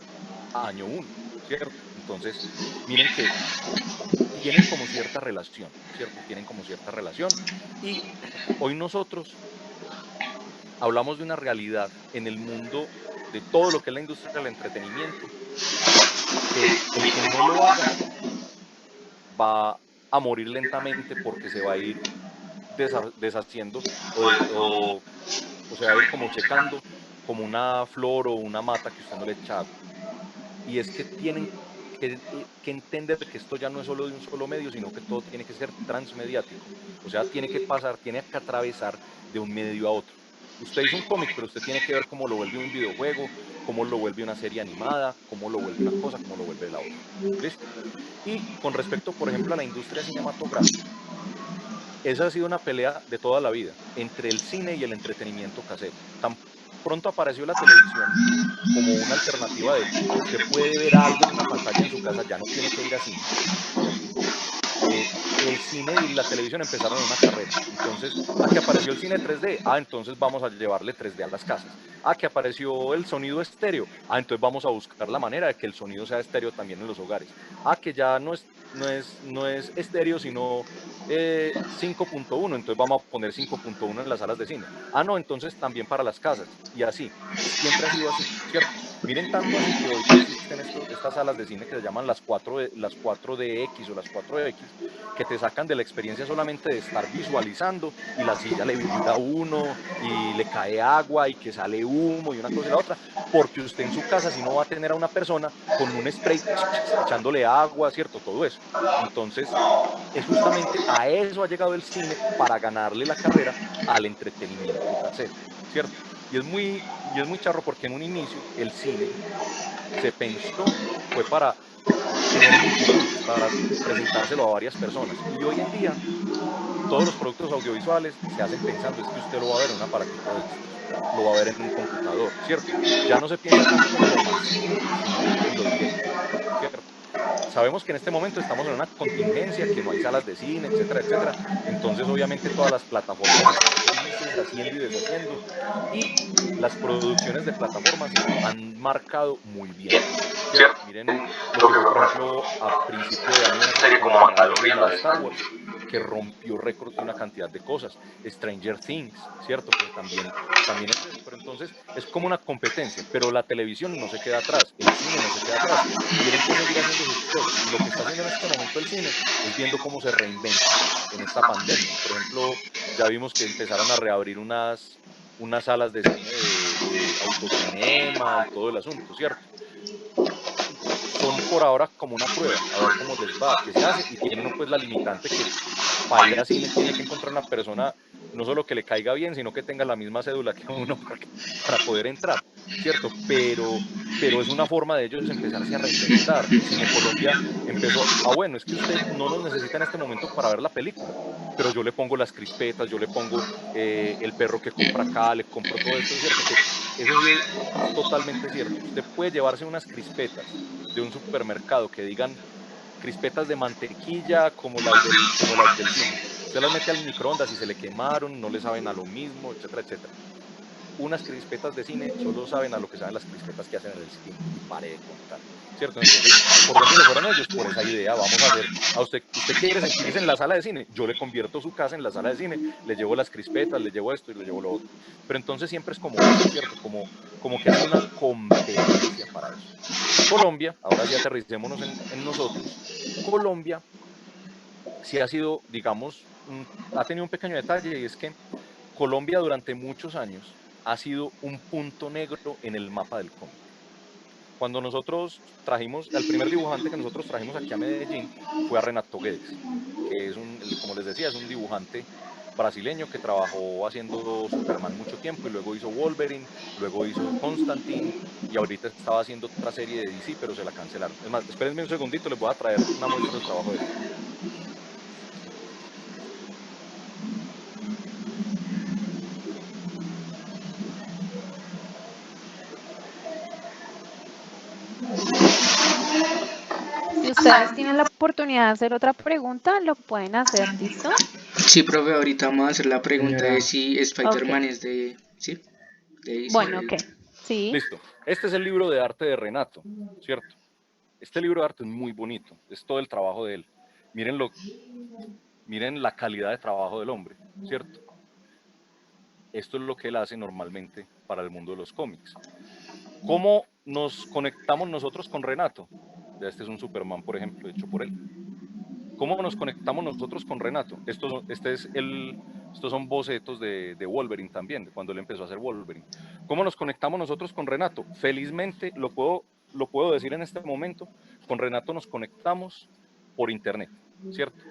Año 1, ¿cierto? Entonces, miren que tienen como cierta relación, ¿cierto? Tienen como cierta relación. Y hoy nosotros hablamos de una realidad en el mundo de todo lo que es la industria del entretenimiento, que el que no lo haga va a morir lentamente porque se va a ir deshaciendo o se va a ir como secando como una flor o una mata que usted no le echa agua. Y es que tienen que entender que esto ya no es solo de un solo medio, sino que todo tiene que ser transmediático. O sea, tiene que atravesar de un medio a otro. Usted hizo un cómic, pero usted tiene que ver cómo lo vuelve un videojuego, cómo lo vuelve una serie animada, cómo lo vuelve una cosa, cómo lo vuelve la otra. ¿Listo? Y con respecto, por ejemplo, a la industria cinematográfica, esa ha sido una pelea de toda la vida entre el cine y el entretenimiento casero. Tan pronto apareció la televisión como una alternativa de usted puede ver algo en una pantalla en su casa, ya no tiene que ir a cine, ¿cierto? El cine y la televisión empezaron una carrera. Entonces, que apareció el cine 3D, entonces vamos a llevarle 3D a las casas. Que apareció el sonido estéreo, entonces vamos a buscar la manera de que el sonido sea estéreo también en los hogares. Que ya no es estéreo, sino 5.1, entonces vamos a poner 5.1 en las salas de cine. No, entonces también para las casas. Y así, siempre ha sido así, ¿cierto? Miren tanto así que hoy existen estas salas de cine que se llaman las 4DX o las 4X, que te sacan de la experiencia solamente de estar visualizando y la silla le vibra a uno y le cae agua y que sale humo y una cosa y la otra, porque usted en su casa si no va a tener a una persona con un spray echándole agua, ¿cierto? Todo eso. Entonces, es justamente a eso ha llegado el cine para ganarle la carrera al entretenimiento casero, ¿cierto? Y es muy charro porque en un inicio el cine se pensó, fue para tener multitudes, para presentárselo a varias personas. Y hoy en día todos los productos audiovisuales se hacen pensando es que usted lo va a ver en un aparatico de estos, lo va a ver en un computador, ¿cierto? Ya no se piensa tanto en lo masivo, sino en lo directo, ¿cierto? Sabemos que en este momento estamos en una contingencia, que no hay salas de cine, etcétera, etcétera. Entonces, obviamente, todas las plataformas están felices haciendo y deshaciendo. Y las producciones de plataformas han marcado muy bien, ¿cierto? Miren lo que fue, por ejemplo, a principio de año una serie como Mandalorian, la de Star Wars, que rompió récords de una cantidad de cosas. Stranger Things, ¿cierto? Que también es eso. Pero entonces es como una competencia, pero la televisión no se queda atrás, el cine no se queda atrás, tienen que seguir haciendo sus cosas. Y lo que está haciendo en este momento el cine es viendo cómo se reinventa en esta pandemia. Por ejemplo, ya vimos que empezaron a reabrir unas salas de cine de autocinema y todo el asunto, ¿cierto? Son por ahora como una prueba, a ver cómo les va, qué se hace, y tiene uno pues la limitante que para ir a cine tiene que encontrar una persona no solo que le caiga bien, sino que tenga la misma cédula que uno para poder entrar. ¿cierto? Pero es una forma de ellos empezarse a reinventar. Cine Colombia empezó, bueno, es que usted no nos necesita en este momento para ver la película, pero yo le pongo las crispetas, yo le pongo el perro que compra acá, le compro todo esto, ¿cierto? Que eso sí es totalmente cierto. Usted puede llevarse unas crispetas de un supermercado que digan crispetas de mantequilla como las del cine. Usted las mete al microondas y se le quemaron, no le saben a lo mismo, etcétera, etcétera. Unas crispetas de cine solo saben a lo que saben las crispetas que hacen en el cine, y pare de contar, ¿cierto? Entonces, ¿por dónde se fueron ellos? Por esa idea, vamos a hacer, usted quiere sentirse en la sala de cine, yo le convierto su casa en la sala de cine, le llevo las crispetas, le llevo esto y le llevo lo otro. Pero entonces siempre es como eso, ¿cierto? Como que ha sido una competencia para eso. Colombia, ahora sí aterricémonos en nosotros, Colombia sí ha sido, digamos, ha tenido un pequeño detalle, y es que Colombia durante muchos años ha sido un punto negro en el mapa del cómic. Cuando nosotros trajimos, el primer dibujante que nosotros trajimos aquí a Medellín fue a Renato Guedes, que es como les decía, es un dibujante brasileño que trabajó haciendo Superman mucho tiempo y luego hizo Wolverine, luego hizo Constantine y ahorita estaba haciendo otra serie de DC, pero se la cancelaron. Es más, espérenme un segundito, les voy a traer una muestra del trabajo de él. Si ustedes tienen la oportunidad de hacer otra pregunta, lo pueden hacer, ¿listo? Sí, profe, ahorita vamos a hacer la pregunta Señora, de si Spider-Man Ok. es de, ¿sí? De DC. Bueno, ok. Sí. Listo. Este es el libro de arte de Renato, ¿cierto? Este libro de arte es muy bonito, es todo el trabajo de él. Miren la calidad de trabajo del hombre, ¿cierto? Esto es lo que él hace normalmente para el mundo de los cómics. ¿Cómo nos conectamos nosotros con Renato? Ya este es un Superman, por ejemplo, hecho por él. ¿Cómo nos conectamos nosotros con Renato? Estos son bocetos de Wolverine también, de cuando él empezó a hacer Wolverine. ¿Cómo nos conectamos nosotros con Renato? Felizmente, lo puedo decir en este momento, con Renato nos conectamos por internet, ¿cierto?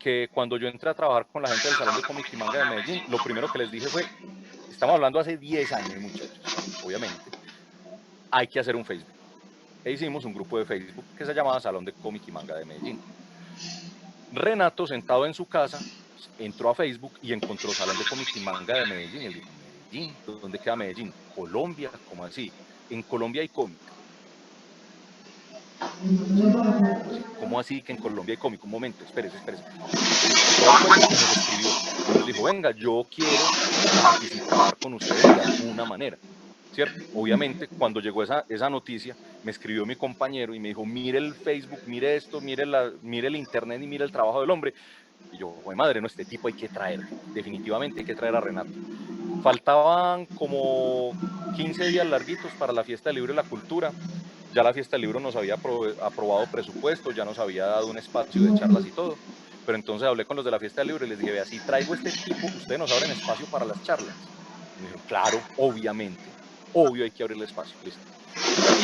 Que cuando yo entré a trabajar con la gente del Salón de Cómic y Manga de Medellín, lo primero que les dije fue, estamos hablando hace 10 años, muchachos, obviamente, hay que hacer un Facebook. E hicimos un grupo de Facebook que se llamaba Salón de Cómic y Manga de Medellín. Renato, sentado en su casa, entró a Facebook y encontró Salón de Cómic y Manga de Medellín. Y él dijo, ¿Medellín? ¿Dónde queda Medellín? Colombia, ¿cómo así? En Colombia hay cómic. ¿Cómo así que en Colombia hay cómic? Un momento, espérese. Y nos escribió, y nos dijo, venga, yo quiero participar con ustedes de alguna manera, ¿cierto? Obviamente, cuando llegó esa noticia, me escribió mi compañero y me dijo, mire el Facebook, mire esto, mire el internet y mire el trabajo del hombre. Y yo, güey, madre, no, este tipo hay que traer, definitivamente hay que traer a Renato. Faltaban como 15 días larguitos para la Fiesta del Libro y la Cultura. Ya la Fiesta del Libro nos había aprobado presupuesto, ya nos había dado un espacio de charlas y todo. Pero entonces hablé con los de la Fiesta del Libro y les dije, vea, si traigo este tipo, ustedes nos abren espacio para las charlas. Y me dijeron, claro, obviamente, obvio hay que abrirle espacio, listo.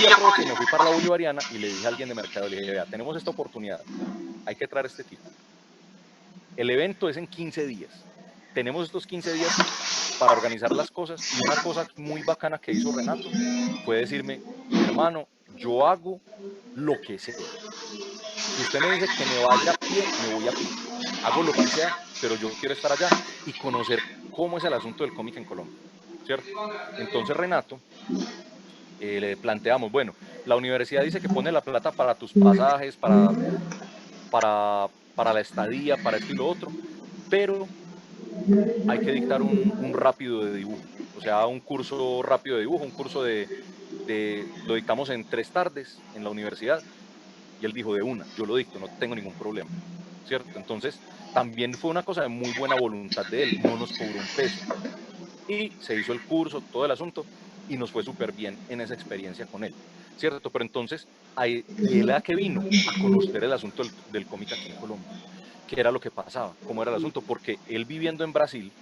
Y aproveché, me fui para la Bolivariana y le dije a alguien de mercado, le dije, vea, tenemos esta oportunidad, hay que traer a este tipo. El evento es en 15 días. Tenemos estos 15 días para organizar las cosas y una cosa muy bacana que hizo Renato fue decirme, hermano, yo hago lo que sea. Si usted me dice que me vaya a pie, me voy a pie. Hago lo que sea, pero yo quiero estar allá y conocer cómo es el asunto del cómic en Colombia, ¿cierto? Entonces Renato, le planteamos, bueno, la universidad dice que pone la plata para tus pasajes, para la estadía, para esto y lo otro, pero hay que dictar un rápido de dibujo, o sea, un curso rápido de dibujo, un curso lo dictamos en 3 tardes en la universidad, y él dijo, de una, yo lo dicto, no tengo ningún problema, ¿cierto? Entonces, también fue una cosa de muy buena voluntad de él, no nos cobró un peso, y se hizo el curso, todo el asunto, y nos fue súper bien en esa experiencia con él, ¿cierto? Pero entonces, ¿y él a qué vino? A conocer el asunto del cómic aquí en Colombia. ¿Qué era lo que pasaba? ¿Cómo era el asunto? Porque él viviendo en Brasil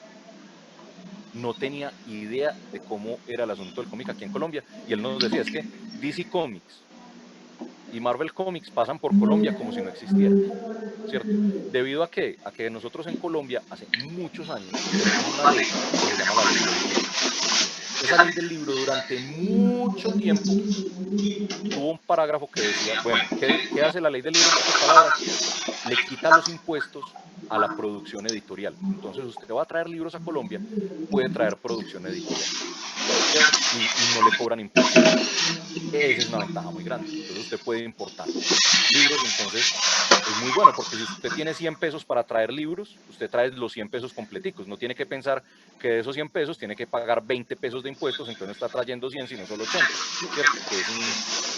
no tenía idea de cómo era el asunto del cómic aquí en Colombia. Y él nos decía, es que DC Comics y Marvel Comics pasan por Colombia como si no existiera, ¿cierto? ¿Debido a qué? A que nosotros en Colombia hace muchos años tenemos una ley que se llama la ley de vivienda. esa ley del libro durante mucho tiempo tuvo un parágrafo que decía, bueno, ¿qué hace la ley del libro en pocas palabras? Le quita los impuestos a la producción editorial. Entonces usted va a traer libros a Colombia, puede traer producción editorial, ¿cierto? Y no le cobran impuestos. Esa es una ventaja muy grande. Entonces usted puede importar libros, entonces es muy bueno porque si usted tiene 100 pesos para traer libros, usted trae los 100 pesos completicos. No tiene que pensar que de esos 100 pesos tiene que pagar 20 pesos de impuestos, entonces no está trayendo 100 sino solo 80, ¿cierto? Que es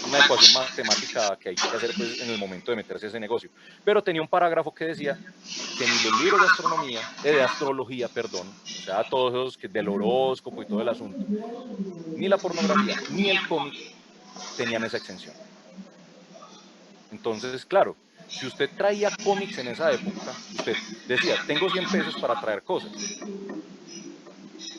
una ecuación matemática que hay que hacer pues, en el momento de meterse a ese negocio. Pero tenía un parágrafo que decía que ni los libros de astronomía, de astrología, perdón, o sea, todos esos que del horóscopo y todo el asunto, ni la pornografía, ni el cómic tenían esa exención. Entonces, claro, si usted traía cómics en esa época, usted decía, tengo 100 pesos para traer cosas,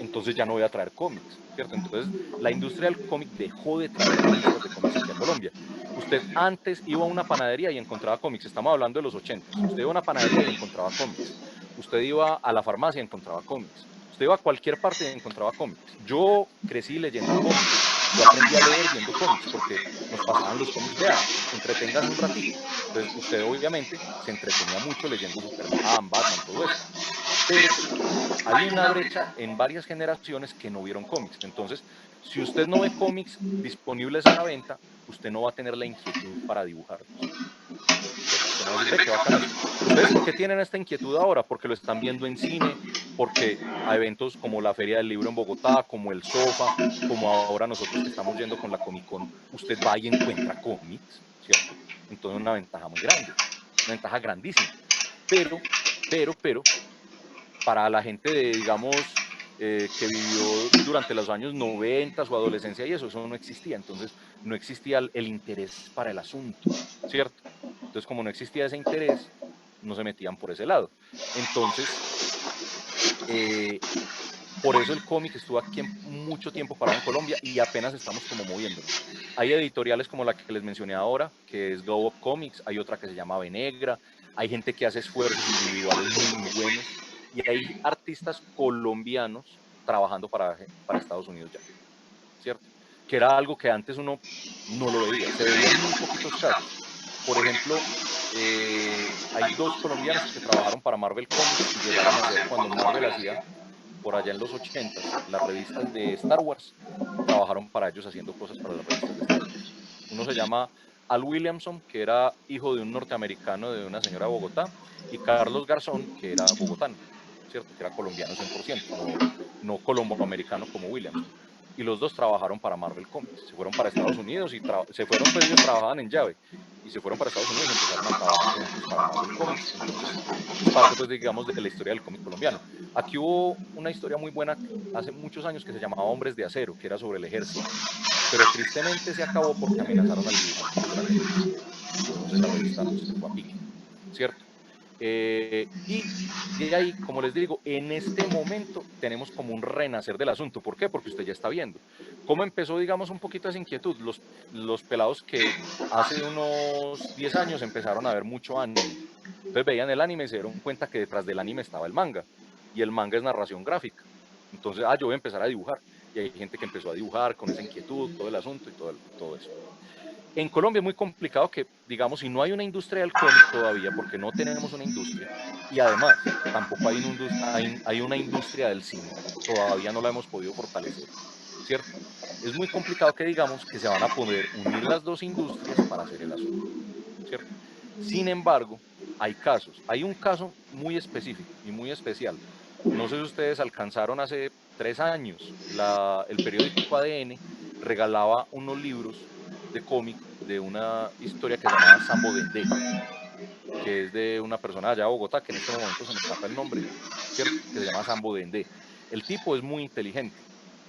entonces ya no voy a traer cómics, ¿cierto? Entonces, la industria del cómic dejó de traer revistas de cómics aquí a Colombia. Usted antes iba a una panadería y encontraba cómics, estamos hablando de los 80. Usted iba a una panadería y encontraba cómics. Usted iba a la farmacia y encontraba cómics. Usted iba a cualquier parte y encontraba cómics. Yo crecí leyendo cómics. Yo aprendí a leer viendo cómics porque nos pasaban los cómics, vea, entreténgase un ratico. Entonces, usted obviamente se entretenía mucho leyendo Superman, Batman, todo eso. Pero hay una brecha en varias generaciones que no vieron cómics. Entonces, si usted no ve cómics disponibles a la venta, usted no va a tener la inquietud para dibujarlos. Usted no va a decir, ve, qué bacano esto. ¿Ustedes por qué tienen esta inquietud ahora? Porque lo están viendo en cine, porque a eventos como la Feria del Libro en Bogotá, como el Sofa, como ahora nosotros que estamos yendo con la Comic Con, usted va y encuentra cómics, ¿cierto? Entonces, una ventaja muy grande, una ventaja grandísima. Pero, para la gente de, digamos, que vivió durante los años 90, su adolescencia y eso no existía. Entonces, no existía el interés para el asunto, ¿cierto? Entonces, como no existía ese interés, no se metían por ese lado. Entonces, por eso el cómic estuvo aquí mucho tiempo parado en Colombia y apenas estamos como moviéndonos. Hay editoriales como la que les mencioné ahora, que es Go Up Comics, hay otra que se llama Venegra, hay gente que hace esfuerzos individuales muy buenos y hay artistas colombianos trabajando para Estados Unidos ya, ¿cierto? Que era algo que antes uno no lo veía, se veía en muy poquitos casos. Por ejemplo, hay dos colombianos que trabajaron para Marvel Comics y llegaron a hacer cuando Marvel hacía por allá en los 80s, las revistas de Star Wars, trabajaron para ellos haciendo cosas para las revistas de Star Wars. Uno se llama Al Williamson, que era hijo de un norteamericano de una señora de Bogotá, y Carlos Garzón, que era bogotano, ¿cierto? Que era colombiano 100%, no colomboamericano como Williamson. Y los dos trabajaron para Marvel Comics, se fueron para Estados Unidos y se fueron, pues ellos trabajaban en llave, y se fueron para Estados Unidos y empezaron a trabajar juntos para Marvel Comics. Entonces, es parte, pues, digamos, de la historia del cómic colombiano. Aquí hubo una historia muy buena hace muchos años que se llamaba Hombres de Acero, que era sobre el ejército, pero tristemente se acabó porque amenazaron al dibujante que fuera guerrillero. Entonces la revista se fue a pique, ¿cierto? Y de ahí, como les digo, en este momento tenemos como un renacer del asunto. ¿Por qué? Porque usted ya está viendo. ¿Cómo empezó, digamos, un poquito esa inquietud? Los pelados que hace unos 10 años empezaron a ver mucho anime. Entonces veían el anime y se dieron cuenta que detrás del anime estaba el manga. Y el manga es narración gráfica. Entonces, yo voy a empezar a dibujar. Y hay gente que empezó a dibujar con esa inquietud, todo el asunto y todo eso. En Colombia es muy complicado que, digamos, si no hay una industria del cómic todavía, porque no tenemos una industria, y además tampoco hay una industria del cine, todavía no la hemos podido fortalecer, ¿cierto? Es muy complicado que digamos que se van a poder unir las dos industrias para hacer el asunto, ¿cierto? Sin embargo, hay casos, hay un caso muy específico y muy especial. No sé si ustedes alcanzaron hace 3 años, el periódico ADN regalaba unos libros de cómic de una historia que se llamaba Sambo Dendé, que es de una persona allá de Bogotá, que en este momento se me escapa el nombre, ¿cierto? Que se llama Sambo Dendé. El tipo es muy inteligente,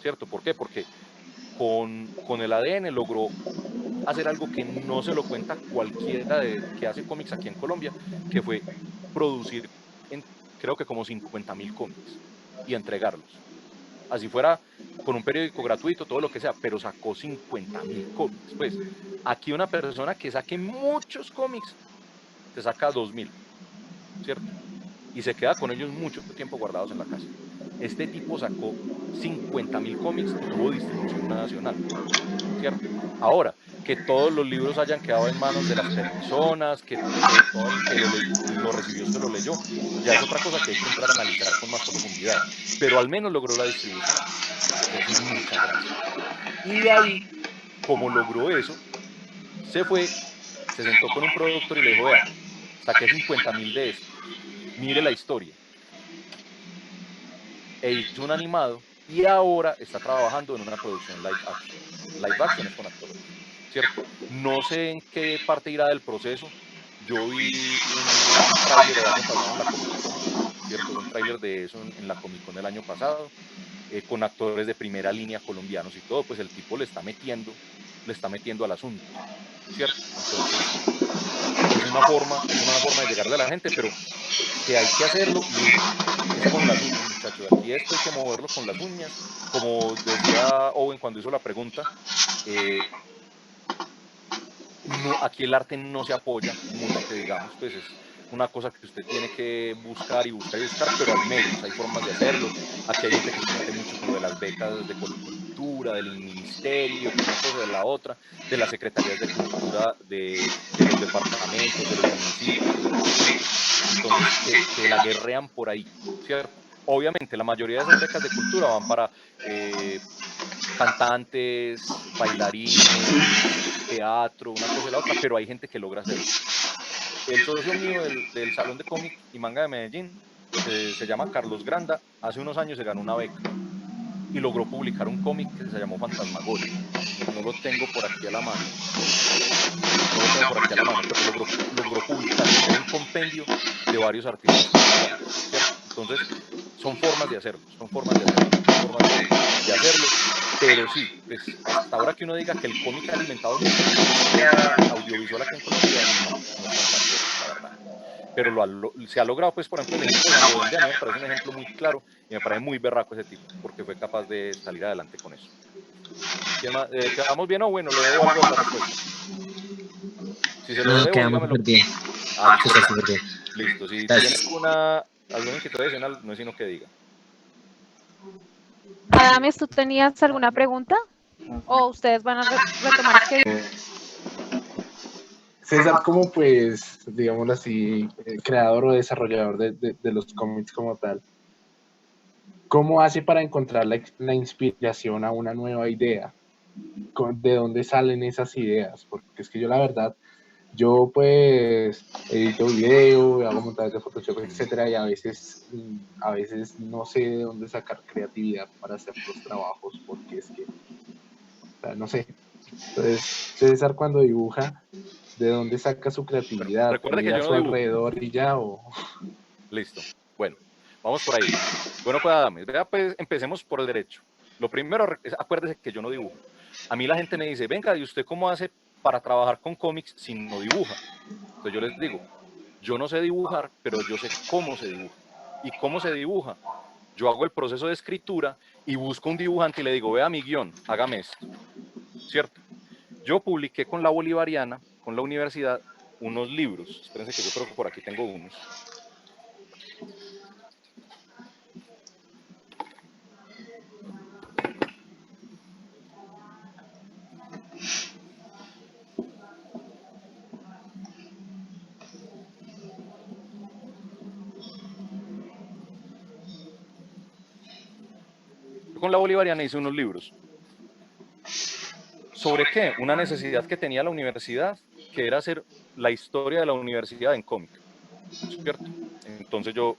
¿cierto? ¿Por qué? Porque con el ADN logró hacer algo que no se lo cuenta cualquiera que hace cómics aquí en Colombia, que fue producir, creo que como 50.000 cómics y entregarlos. Así fuera con un periódico gratuito, todo lo que sea, pero sacó 50.000 cómics. Pues aquí una persona que saque muchos cómics te saca 2.000, ¿cierto? Y se queda con ellos mucho tiempo guardados en la casa. Este tipo sacó 50.000 cómics y tuvo distribución nacional, ¿cierto? Ahora, que todos los libros hayan quedado en manos de las personas, que todo el que lo recibió se lo leyó, ya es otra cosa que hay que entrar a analizar con más profundidad, pero al menos logró la distribución, que eso es mucha gracia. Y de ahí, como logró eso, se fue, se sentó con un productor y le dijo, vea, saqué 50.000 de estos, mire la historia. E hizo un animado y ahora está trabajando en una producción live action. Live action es con actores, ¿cierto? No sé en qué parte irá del proceso. Yo vi un tráiler el año pasado en la Comic Con, ¿cierto? Un tráiler de eso en la Comic Con del año pasado, con actores de primera línea colombianos y todo, pues el tipo le está metiendo al asunto, ¿cierto? Entonces, es una forma de llegarle a la gente, pero que hay que hacerlo y es con las uñas, muchachos. Aquí esto hay que moverlo con las uñas. Como decía Owen cuando hizo la pregunta, no, aquí el arte no se apoya mucho, que digamos, pues es una cosa que usted tiene que buscar y buscar y buscar, pero hay medios, hay formas de hacerlo. Aquí hay gente que se mete mucho con lo de las becas de cultura, del ministerio, que una cosa de la otra, de las secretarías de cultura de los departamentos, de los municipios, de los distritos. Entonces, que la guerrean por ahí, ¿cierto? Obviamente, la mayoría de esas becas de cultura van para cantantes, bailarines, teatro, una cosa y la otra, pero hay gente que logra hacerlo. El socio mío del Salón de Cómic y Manga de Medellín se llama Carlos Granda. Hace unos años se ganó una beca y logró publicar un cómic que se llamó Fantasmagoria. No lo tengo por aquí a la mano. Pero logró publicar un compendio de varios artistas. Entonces, son formas de hacerlo, de hacerlo. Pero sí, pues, hasta ahora que uno diga que el cómic ha alimentado mucho la industria audiovisual aquí en Colombia, no es tan cierto, la verdad. Pero se ha logrado, pues, por ejemplo, el ejemplo de San Lorenzo, a mí me parece un ejemplo muy claro y me parece muy berraco ese tipo, porque fue capaz de salir adelante con eso. ¿Quedamos bien o bueno? ¿Le debo algo de la respuesta? Si se lo debo, quedamos dígamelo. súper bien. Súper bien. Listo, si Gracias. tiene alguna inquietud adicional, no es sino que diga. Adames, ¿tú tenías alguna pregunta? ¿O ustedes van a retomar? César, como pues, digámoslo así, creador o desarrollador de los cómics como tal, ¿cómo hace para encontrar la inspiración a una nueva idea? ¿De dónde salen esas ideas? Porque es que yo la verdad, yo pues edito video, hago montajes de Photoshop, etcétera, y a veces no sé de dónde sacar creatividad para hacer los trabajos, porque es que, o sea, no sé. Entonces, César cuando dibuja, ¿de dónde saca su creatividad? Recuerde que yo ¿Mira a no su dibujo. alrededor y ya o...? Listo. Bueno, vamos por ahí. Bueno, pues Adames, vea, pues empecemos por el derecho. Lo primero, acuérdese que yo no dibujo. A mí la gente me dice, venga, ¿y usted cómo hace para trabajar con cómics si no dibuja? Entonces yo les digo, yo no sé dibujar, pero yo sé cómo se dibuja. ¿Y cómo se dibuja? Yo hago el proceso de escritura y busco un dibujante y le digo, vea mi guión, hágame esto, ¿cierto? Yo publiqué con la Bolivariana, con la universidad, unos libros. Espérense que yo creo que por aquí tengo unos. Con la Bolivariana hice unos libros. ¿Sobre qué? Una necesidad que tenía la universidad, que era hacer la historia de la universidad en cómic, ¿cierto? Entonces yo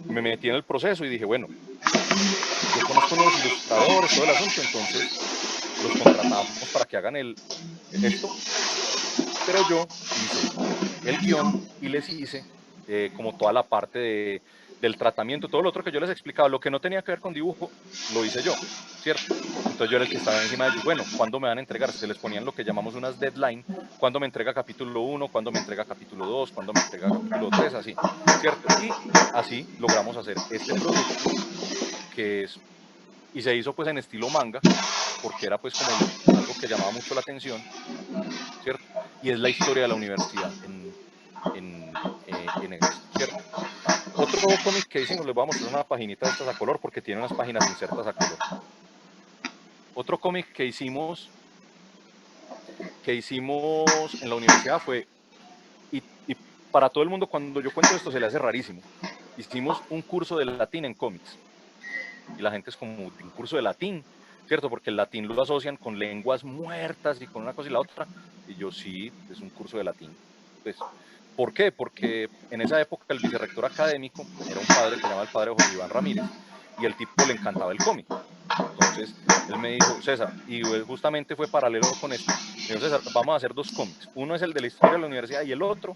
me metí en el proceso y dije, bueno, yo conozco unos ilustradores, todo el asunto, entonces los contratamos para que hagan esto, pero yo hice el guión y les hice como toda la parte del tratamiento, todo lo otro que yo les explicaba, lo que no tenía que ver con dibujo, lo hice yo, ¿cierto? Entonces yo era el que estaba encima de ellos, bueno, ¿cuándo me van a entregar? Se les ponían lo que llamamos unas deadline, ¿cuándo me entrega capítulo 1? ¿Cuándo me entrega capítulo 2? ¿Cuándo me entrega capítulo 3? Así, ¿cierto? Y así logramos hacer este producto que es, y se hizo pues en estilo manga, porque era pues como algo que llamaba mucho la atención, ¿cierto? Y es la historia de la universidad en esto, ¿cierto? Otro cómic que hicimos, les voy a mostrar una paginita de estas a color porque tiene unas páginas insertas a color. Otro cómic que hicimos en la universidad fue, y para todo el mundo cuando yo cuento esto se le hace rarísimo, hicimos un curso de latín en cómics. Y la gente es como, un curso de latín, ¿cierto? Porque el latín lo asocian con lenguas muertas y con una cosa y la otra. Y yo sí, es un curso de latín. Pues, ¿por qué? Porque en esa época el vicerrector académico era un padre que se llamaba el padre José Iván Ramírez, y el tipo le encantaba el cómic. Entonces, él me dijo, César, y justamente fue paralelo con esto, me dijo, César, vamos a hacer 2 cómics. Uno es el de la historia de la universidad y el otro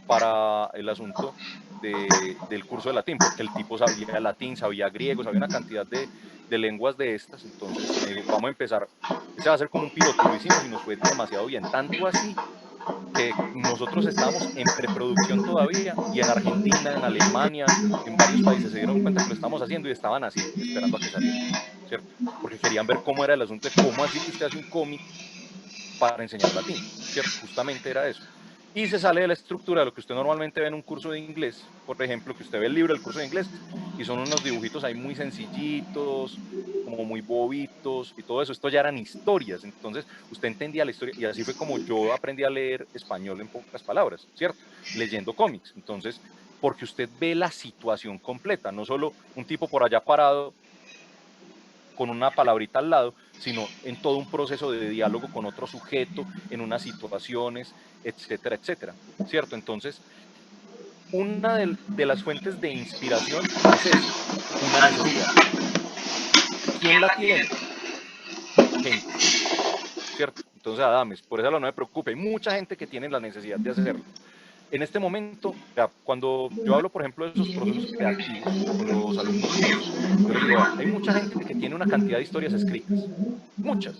para el asunto del curso de latín, porque el tipo sabía latín, sabía griego, sabía una cantidad de lenguas de estas. Entonces me dijo, vamos a empezar, ese va a ser como un piloto, lo hicimos y nos fue demasiado bien, tanto así que nosotros estábamos en preproducción todavía, y en Argentina, en Alemania, en varios países se dieron cuenta que lo estábamos haciendo y estaban así, esperando a que saliera, ¿cierto? Porque querían ver cómo era el asunto de cómo así que usted hace un cómic para enseñar latín, ¿cierto? Justamente era eso. Y se sale de la estructura de lo que usted normalmente ve en un curso de inglés, por ejemplo, que usted ve el libro del curso de inglés y son unos dibujitos ahí muy sencillitos, como muy bobitos y todo eso. Esto ya eran historias, entonces usted entendía la historia, y así fue como yo aprendí a leer español en pocas palabras, ¿cierto? Leyendo cómics. Entonces, porque usted ve la situación completa, no solo un tipo por allá parado con una palabrita al lado, sino en todo un proceso de diálogo con otro sujeto, en unas situaciones, etcétera, etcétera, ¿cierto? Entonces, una de las fuentes de inspiración es eso, una necesidad. ¿Quién la tiene? Gente, ¿cierto? Entonces, Adames, por eso no me preocupe, hay mucha gente que tiene la necesidad de hacerlo. En este momento, cuando yo hablo, por ejemplo, de esos procesos creativos con los alumnos míos, yo les digo, vea, hay mucha gente que tiene una cantidad de historias escritas, muchas,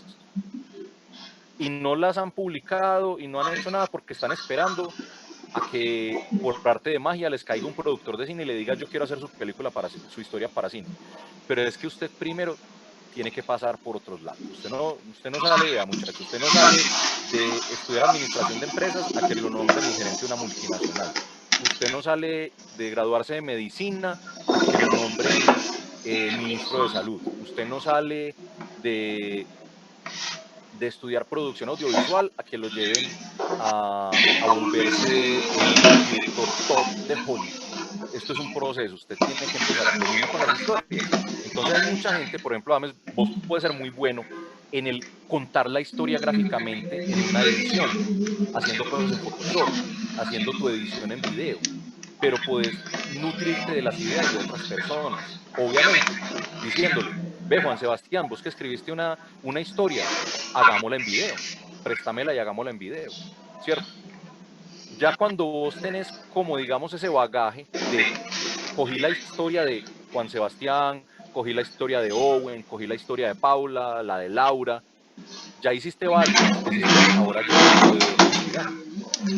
y no las han publicado y no han hecho nada porque están esperando a que por arte de magia les caiga un productor de cine y le diga, yo quiero hacer su película para su historia para cine. Pero es que usted primero tiene que pasar por otros lados. Usted no sale, vea muchacho, usted no sale de estudiar administración de empresas a que lo nombren un gerente de una multinacional. Usted no sale de graduarse de medicina a que lo nombren ministro de salud. Usted no sale de estudiar producción audiovisual a que lo lleven a volverse el director top de Hollywood. Esto es un proceso, usted tiene que empezar lo mismo con las historias. Entonces hay mucha gente, por ejemplo, vos puedes ser muy bueno en el contar la historia gráficamente en una edición, haciendo cosas en Photoshop, haciendo tu edición en video, pero puedes nutrirte de las ideas de otras personas, obviamente, diciéndole, ve Juan Sebastián, vos que escribiste una historia, hagámosla en video, préstamela y hagámosla en video, ¿cierto? Ya cuando vos tenés como, digamos, ese bagaje de, cogí la historia de Juan Sebastián, cogí la historia de Owen, cogí la historia de Paula, la de Laura, ya hiciste varias, ahora ya puedo inspirar.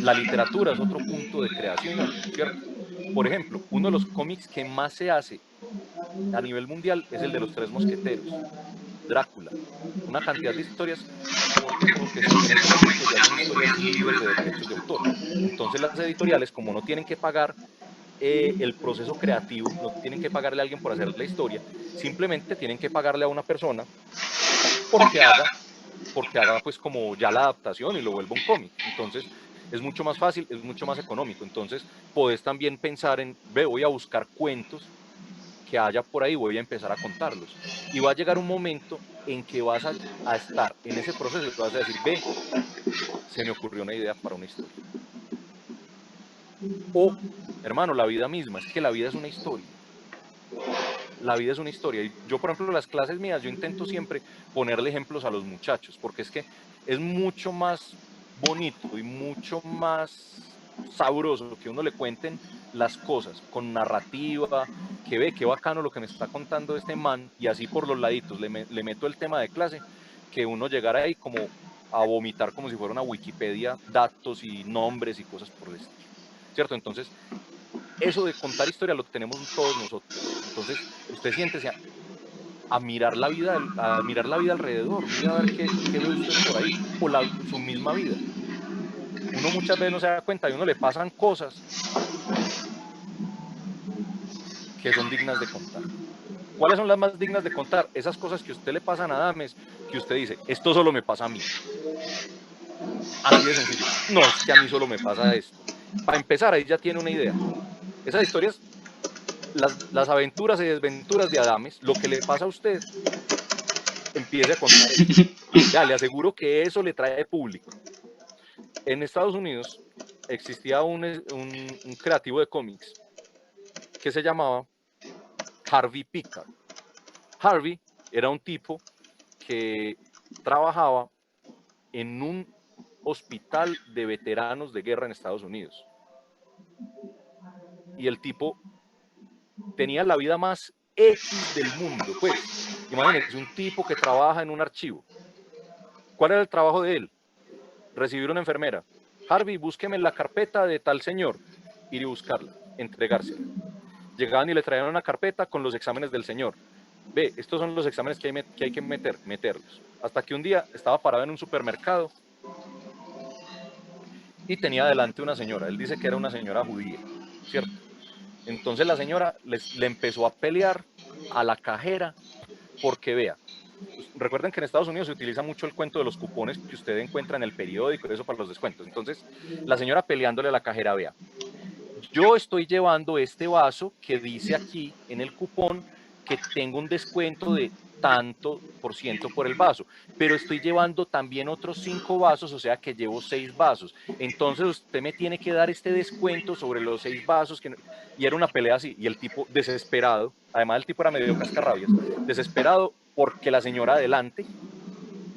La literatura es otro punto de creación, ¿cierto? Por ejemplo, uno de los cómics que más se hace a nivel mundial es el de los 3 mosqueteros, Drácula. Una cantidad de historias, porque en este momento ya son historias libres de derechos de autor. Entonces las editoriales, como no tienen que pagar el proceso creativo, no tienen que pagarle a alguien por hacer la historia, simplemente tienen que pagarle a una persona porque haga pues como ya la adaptación y lo vuelva un cómic. Entonces es mucho más fácil, es mucho más económico. Entonces podés también pensar en, voy a buscar cuentos que haya por ahí, voy a empezar a contarlos. Y va a llegar un momento en que vas a estar en ese proceso y vas a decir, se me ocurrió una idea para una historia. O, hermano, la vida misma, es que la vida es una historia. La vida es una historia. Y yo, por ejemplo, en las clases mías, yo intento siempre ponerle ejemplos a los muchachos, porque es que es mucho más bonito y mucho más sabroso que uno le cuenten las cosas con narrativa, que ve qué bacano lo que me está contando este man, y así por los laditos le meto el tema de clase, que uno llegara ahí como a vomitar como si fuera una Wikipedia, datos y nombres y cosas por el estilo, ¿cierto? Entonces, eso de contar historia lo tenemos todos nosotros. Entonces, usted siéntese a mirar la vida alrededor, mira a ver qué ve usted por ahí, o su misma vida. Uno muchas veces no se da cuenta y a uno le pasan cosas que son dignas de contar. ¿Cuáles son las más dignas de contar? Esas cosas que a usted le pasan a Adames, que usted dice, esto solo me pasa a mí. Así de sencillo. No, es que a mí solo me pasa esto. Para empezar, ahí ya tiene una idea. Esas historias, las aventuras y desventuras de Adames, lo que le pasa a usted, empiece a contar eso. Ya, le aseguro que eso le trae público. En Estados Unidos existía un creativo de cómics que se llamaba Harvey Pekar. Harvey era un tipo que trabajaba en un hospital de veteranos de guerra en Estados Unidos. Y el tipo tenía la vida más X del mundo, pues. Imagínense, un tipo que trabaja en un archivo. ¿Cuál era el trabajo de él? Recibir una enfermera. Harvey, búsqueme la carpeta de tal señor. Ir y buscarla, entregársela. Llegaban y le traían una carpeta con los exámenes del señor. Ve, estos son los exámenes que hay que meterlos. Hasta que un día estaba parado en un supermercado y tenía delante una señora. Él dice que era una señora judía, ¿cierto? Entonces la señora le empezó a pelear a la cajera porque vea, recuerden que en Estados Unidos se utiliza mucho el cuento de los cupones que usted encuentra en el periódico y eso para los descuentos. Entonces la señora peleándole a la cajera, vea, yo estoy llevando este vaso que dice aquí en el cupón que tengo un descuento de tanto por ciento por el vaso, pero estoy llevando también otros 5 vasos, o sea que llevo 6 vasos. Entonces usted me tiene que dar este descuento sobre los 6 vasos. Y era una pelea así, y el tipo desesperado, además el tipo era medio cascarrabias, desesperado porque la señora adelante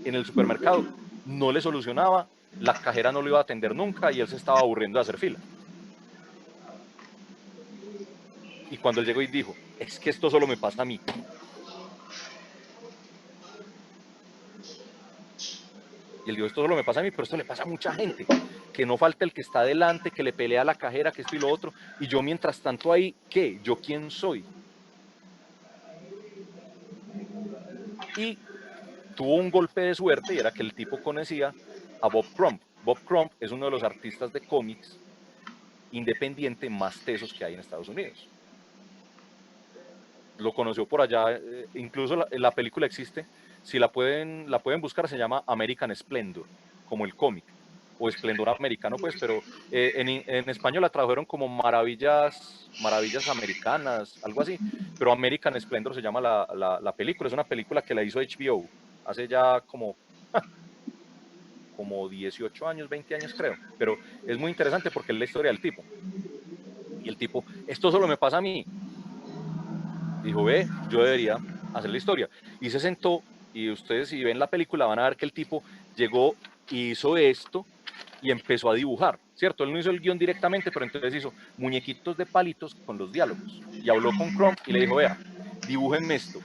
en el supermercado no le solucionaba, la cajera no lo iba a atender nunca y él se estaba aburriendo de hacer fila. Y cuando él llegó y dijo, es que esto solo me pasa a mí. Y él dijo, esto solo me pasa a mí, pero esto le pasa a mucha gente. Que no falta el que está adelante, que le pelea a la cajera, que esto y lo otro. Y yo mientras tanto ahí, ¿qué? ¿Yo quién soy? Y tuvo un golpe de suerte y era que el tipo conocía a Bob Crumb. Bob Crumb es uno de los artistas de cómics independiente más tesos que hay en Estados Unidos. Lo conoció por allá, incluso la película existe, si la pueden buscar, se llama American Splendor, como el cómic, o Esplendor Americano, pues, pero en español la tradujeron como Maravillas Americanas, algo así, pero American Splendor se llama la película, es una película que la hizo HBO, hace ya como 18 años, 20 años creo, pero es muy interesante porque es la historia del tipo, y el tipo, esto solo me pasa a mí. Dijo, ve, yo debería hacer la historia. Y se sentó, y ustedes si ven la película van a ver que el tipo llegó y hizo esto y empezó a dibujar, ¿cierto? Él no hizo el guión directamente, pero entonces hizo muñequitos de palitos con los diálogos. Y habló con Crumb y le dijo, vea, dibújenme esto.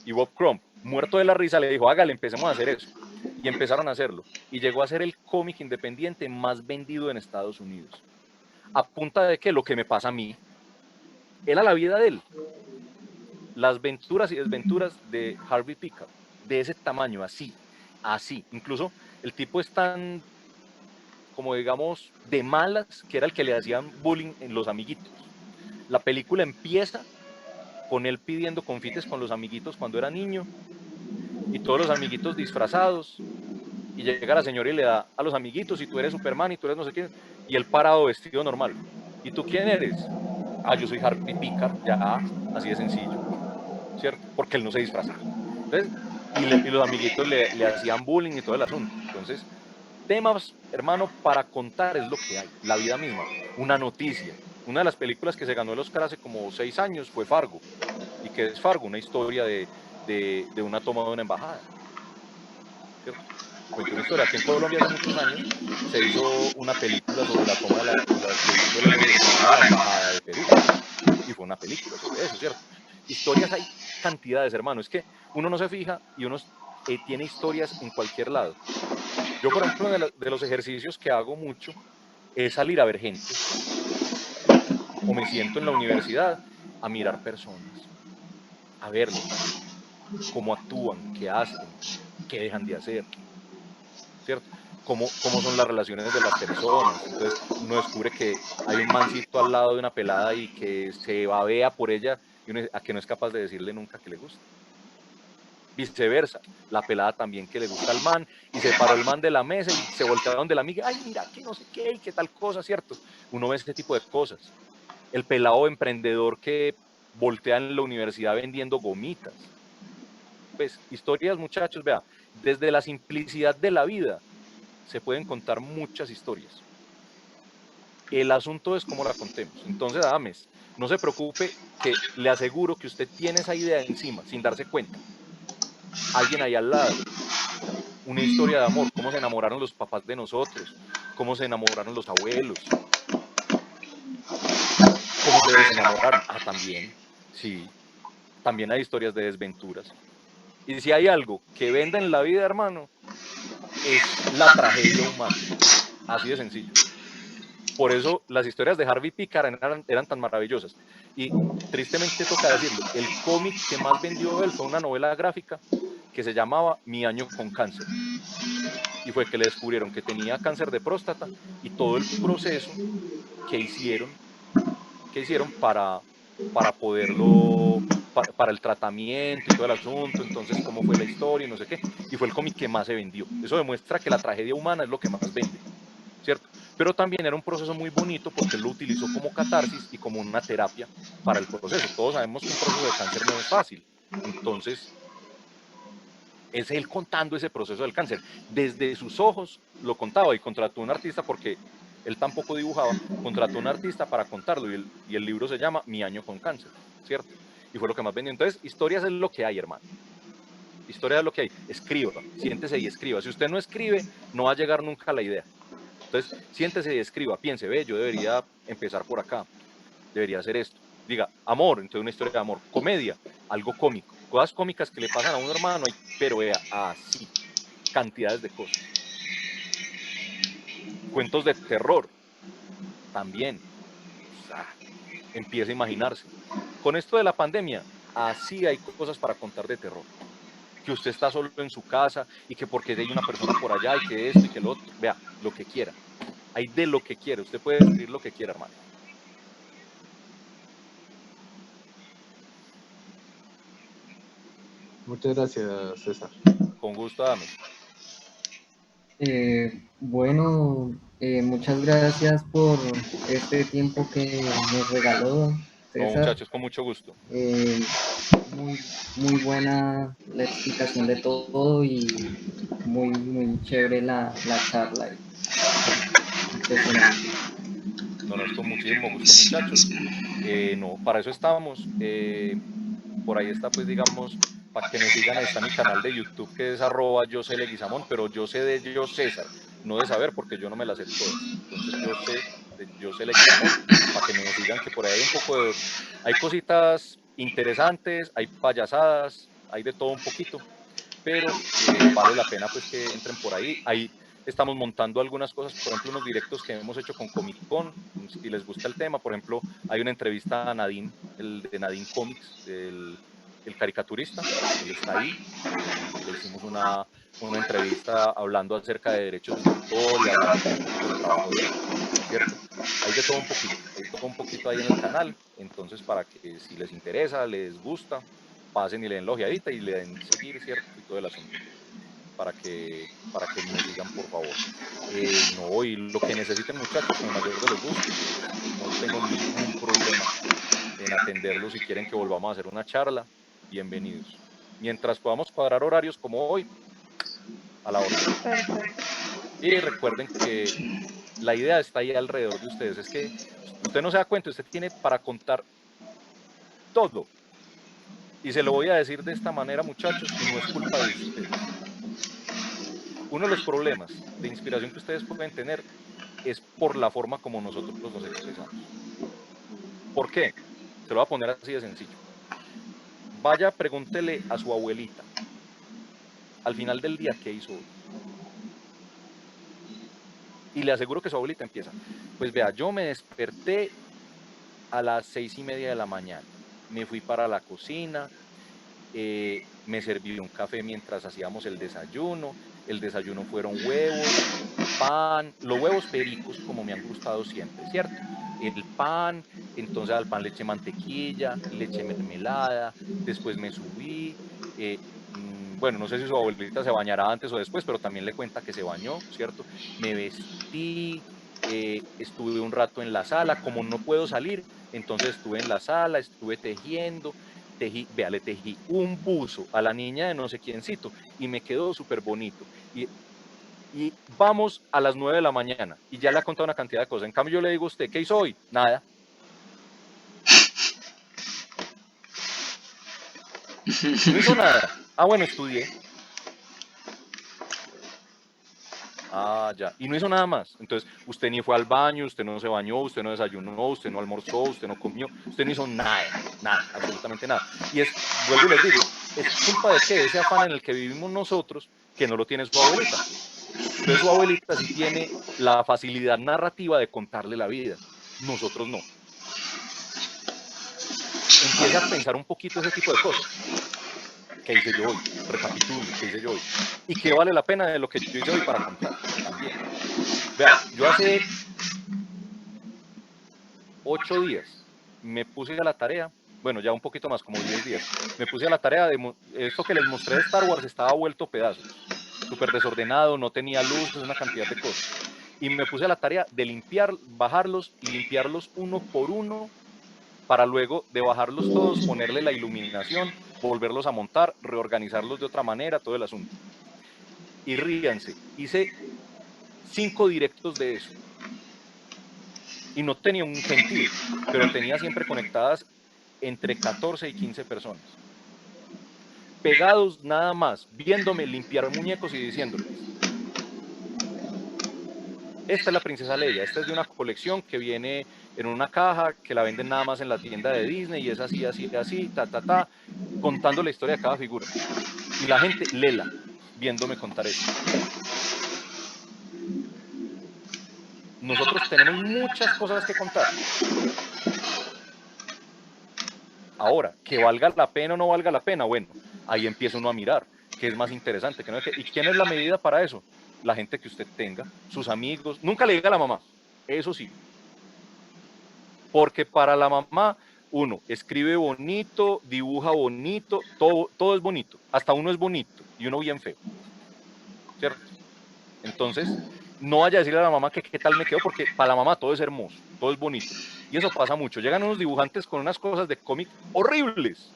Y Bob Crumb, muerto de la risa, le dijo, hágale, empecemos a hacer eso. Y empezaron a hacerlo. Y llegó a ser el cómic independiente más vendido en Estados Unidos. ¿A punta de qué? Lo que me pasa a mí. Era la vida de él. Las aventuras y desventuras de Harvey Pekar, de ese tamaño, así. Incluso el tipo es tan, como digamos, de malas, que era el que le hacían bullying en los amiguitos. La película empieza con él pidiendo confites con los amiguitos cuando era niño, y todos los amiguitos disfrazados, y llega la señora y le da a los amiguitos, y tú eres Superman, y tú eres no sé quién, y él parado vestido normal. ¿Y tú quién eres? Ah, yo soy Harvey Pekar, ya, así de sencillo, ¿cierto? Porque él no se disfrazaba. Entonces, y los amiguitos le hacían bullying y todo el asunto. Entonces, temas, hermano, para contar es lo que hay, la vida misma, una noticia. Una de las películas que se ganó el Oscar hace como 6 años fue Fargo. ¿Y qué es Fargo? Una historia de una toma de una embajada. ¿Cierto? Cuento una historia. Aquí en Colombia hace muchos años se hizo una película sobre la toma de la embajada de Perú. Y fue una película sobre eso, ¿cierto? Historias hay cantidades, hermano. Es que uno no se fija y uno tiene historias en cualquier lado. Yo, por ejemplo, de los ejercicios que hago mucho es salir a ver gente. O me siento en la universidad a mirar personas, a verlos, cómo actúan, qué hacen, qué dejan de hacer. ¿cierto? Cómo son las relaciones de las personas. Entonces uno descubre que hay un mancito al lado de una pelada y que se babea por ella y uno a que no es capaz de decirle nunca que le gusta. Viceversa, la pelada también que le gusta al man y se paró el man de la mesa y se voltea donde la amiga, ay, mira, que no sé qué y qué tal cosa, ¿cierto? Uno ve este tipo de cosas. El pelado emprendedor que voltea en la universidad vendiendo gomitas. Pues historias, muchachos, vea, desde la simplicidad de la vida se pueden contar muchas historias. El asunto es cómo la contemos. Entonces, Adames, no se preocupe, que le aseguro que usted tiene esa idea encima, sin darse cuenta. Alguien ahí al lado, una historia de amor, cómo se enamoraron los papás de nosotros, cómo se enamoraron los abuelos, cómo se desenamoraron. Ah, también, sí, también hay historias de desventuras. Y si hay algo que venda en la vida, hermano, es la tragedia humana, así de sencillo. Por eso las historias de Harvey Pekar eran tan maravillosas. Y tristemente toca decirlo, el cómic que más vendió él fue una novela gráfica que se llamaba Mi año con cáncer. Y fue que le descubrieron que tenía cáncer de próstata y todo el proceso que hicieron para poderlo, para el tratamiento y todo el asunto, entonces cómo fue la historia y no sé qué, y fue el cómic que más se vendió. Eso demuestra que la tragedia humana es lo que más vende, ¿cierto? Pero también era un proceso muy bonito porque él lo utilizó como catarsis y como una terapia para el proceso. Todos sabemos que un proceso de cáncer no es fácil, entonces es él contando ese proceso del cáncer. Desde sus ojos lo contaba y contrató a un artista porque él tampoco dibujaba, contrató a un artista para contarlo y el libro se llama Mi año con cáncer, ¿cierto? Y fue lo que más vendió. Entonces, historias es lo que hay, hermano. Historia es lo que hay. Escriba, siéntese y escriba. Si usted no escribe, no va a llegar nunca a la idea. Entonces, siéntese y escriba, piense, ve, yo debería empezar por acá, debería hacer esto. Diga, amor, entonces una historia de amor. Comedia, algo cómico. Cosas cómicas que le pasan a un hermano, pero vea, así, cantidades de cosas. Cuentos de terror, también. O sea, empieza a imaginarse. Con esto de la pandemia, así hay cosas para contar de terror. Que usted está solo en su casa y que porque hay una persona por allá y que esto y que lo otro. Vea, lo que quiera. Hay de lo que quiera. Usted puede escribir lo que quiera, hermano. Muchas gracias, César. Con gusto, dame. Bueno, muchas gracias por este tiempo que nos regaló No, César. muchachos, con mucho gusto. Muy buena la explicación de todo y muy chévere la charla. Impresionante. No, no, es con muchísimo gusto, muchachos. No, para eso estamos. Por ahí está, pues, digamos, para que me sigan, ahí está mi canal de YouTube, que es @YoSeLeguizamón, pero yo sé de Yo César, no de saber, porque yo no me las sé todas. Entonces, yo sé de Yo sé Leguizamón, para que me sigan, que por ahí hay un poco de... Hay cositas interesantes, hay payasadas, hay de todo un poquito, pero vale la pena, pues, que entren por ahí. Ahí estamos montando algunas cosas, por ejemplo, unos directos que hemos hecho con Comic Con, si les gusta el tema. Por ejemplo, hay una entrevista a Nadine, el de Nadine Comics, el caricaturista, él está ahí. Le hicimos una entrevista hablando acerca de derechos de autor y hablando un poquito del trabajo de él, ¿cierto? Hay de todo un poquito ahí en el canal. Entonces, para que si les interesa, les gusta, pasen y le den la ojeadita y le den seguir, ¿cierto? Y todo el asunto. Para que me sigan, por favor. No, y lo que necesiten, muchachos, con el mayor de los gustos, pues, no tengo ningún problema en atenderlos. Si quieren que volvamos a hacer una charla, bienvenidos. Mientras podamos cuadrar horarios como hoy, a la hora. Perfecto. Y recuerden que la idea está ahí alrededor de ustedes. Es que usted no se da cuenta, usted tiene para contar todo. Y se lo voy a decir de esta manera, muchachos, y no es culpa de ustedes. Uno de los problemas de inspiración que ustedes pueden tener es por la forma como nosotros nos expresamos. ¿Por qué? Se lo voy a poner así de sencillo. Vaya, pregúntele a su abuelita, al final del día, ¿qué hizo hoy? Y le aseguro que su abuelita empieza. Pues vea, yo me desperté a las 6:30 de la mañana. Me fui para la cocina, me serví un café mientras hacíamos el desayuno, el desayuno fueron huevos, pan, los huevos pericos como me han gustado siempre, ¿cierto? El pan, entonces al pan le eché mantequilla, le eché mermelada, después me subí, bueno, no sé si su abuelita se bañará antes o después, pero también le cuenta que se bañó, ¿cierto? Me vestí, estuve un rato en la sala, como no puedo salir, entonces estuve en la sala, estuve tejiendo, le tejí un buzo a la niña de no sé quiéncito y me quedó súper bonito. Y vamos a las 9 de la mañana y ya le ha contado una cantidad de cosas. En cambio yo le digo a usted, ¿qué hizo hoy? Nada. No hizo nada. Ah, bueno, estudié. Ah, ya. Y no hizo nada más. Entonces, usted ni fue al baño, usted no se bañó, usted no desayunó, usted no almorzó, usted no comió, usted no hizo nada, nada, absolutamente nada. Y vuelvo y les digo, es culpa de qué, ese afán en el que vivimos nosotros, que no lo tiene su abuelita. Entonces su abuelita sí tiene la facilidad narrativa de contarle la vida. Nosotros no. Empieza a pensar un poquito ese tipo de cosas. ¿Qué hice yo hoy? Recapitule, ¿qué hice yo hoy? ¿Y qué vale la pena de lo que yo hice hoy para contar? También. Vea, yo hace 8 días me puse a la tarea, bueno, ya un poquito más, como 10 días, me puse a la tarea de esto que les mostré de Star Wars, estaba vuelto pedazos, súper desordenado, no tenía luz, una cantidad de cosas. Y me puse a la tarea de bajarlos y limpiarlos uno por uno, para luego de bajarlos todos, ponerle la iluminación, volverlos a montar, reorganizarlos de otra manera, todo el asunto. Y ríanse, hice 5 directos de eso. Y no tenía un gentío, pero tenía siempre conectadas entre 14 y 15 personas. Pegados nada más, viéndome limpiar muñecos y diciéndoles, esta es la princesa Leia, esta es de una colección que viene en una caja, que la venden nada más en la tienda de Disney y es así, así, así, contando la historia de cada figura. Y la gente lela, viéndome contar eso. Nosotros tenemos muchas cosas que contar. Ahora, que valga la pena o no valga la pena, bueno, ahí empieza uno a mirar qué es más interesante. ¿Y quién es la medida para eso? La gente que usted tenga, sus amigos. Nunca le diga a la mamá, eso sí. Porque para la mamá, uno escribe bonito, dibuja bonito, todo es bonito. Hasta uno es bonito y uno bien feo. ¿Cierto? Entonces, no vaya a decirle a la mamá que qué tal me quedó, porque para la mamá todo es hermoso, todo es bonito. Y eso pasa mucho. Llegan unos dibujantes con unas cosas de cómic horribles.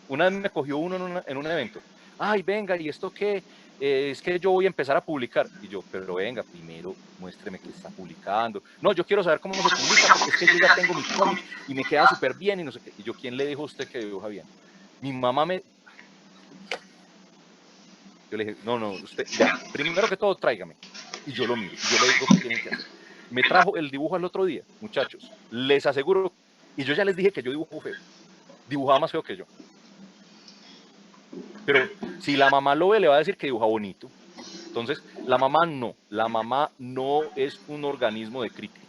Una vez me cogió uno en un evento. Ay, venga, ¿y esto qué? Es que yo voy a empezar a publicar. Y yo, pero venga, primero muéstreme que está publicando. No, yo quiero saber cómo se publica, porque es que yo ya tengo mi cómic y me queda súper bien y no sé qué. Y yo, ¿quién le dijo a usted que dibuja bien? Mi mamá Yo le dije, no, usted, ya, primero que todo, tráigame. Y yo lo miro, y yo le digo qué tienen que hacer. Me trajo el dibujo al otro día, muchachos. Les aseguro, y yo ya les dije que yo dibujo feo. Dibujaba más feo que yo. Pero si la mamá lo ve, le va a decir que dibuja bonito. Entonces, la mamá no es un organismo de crítica.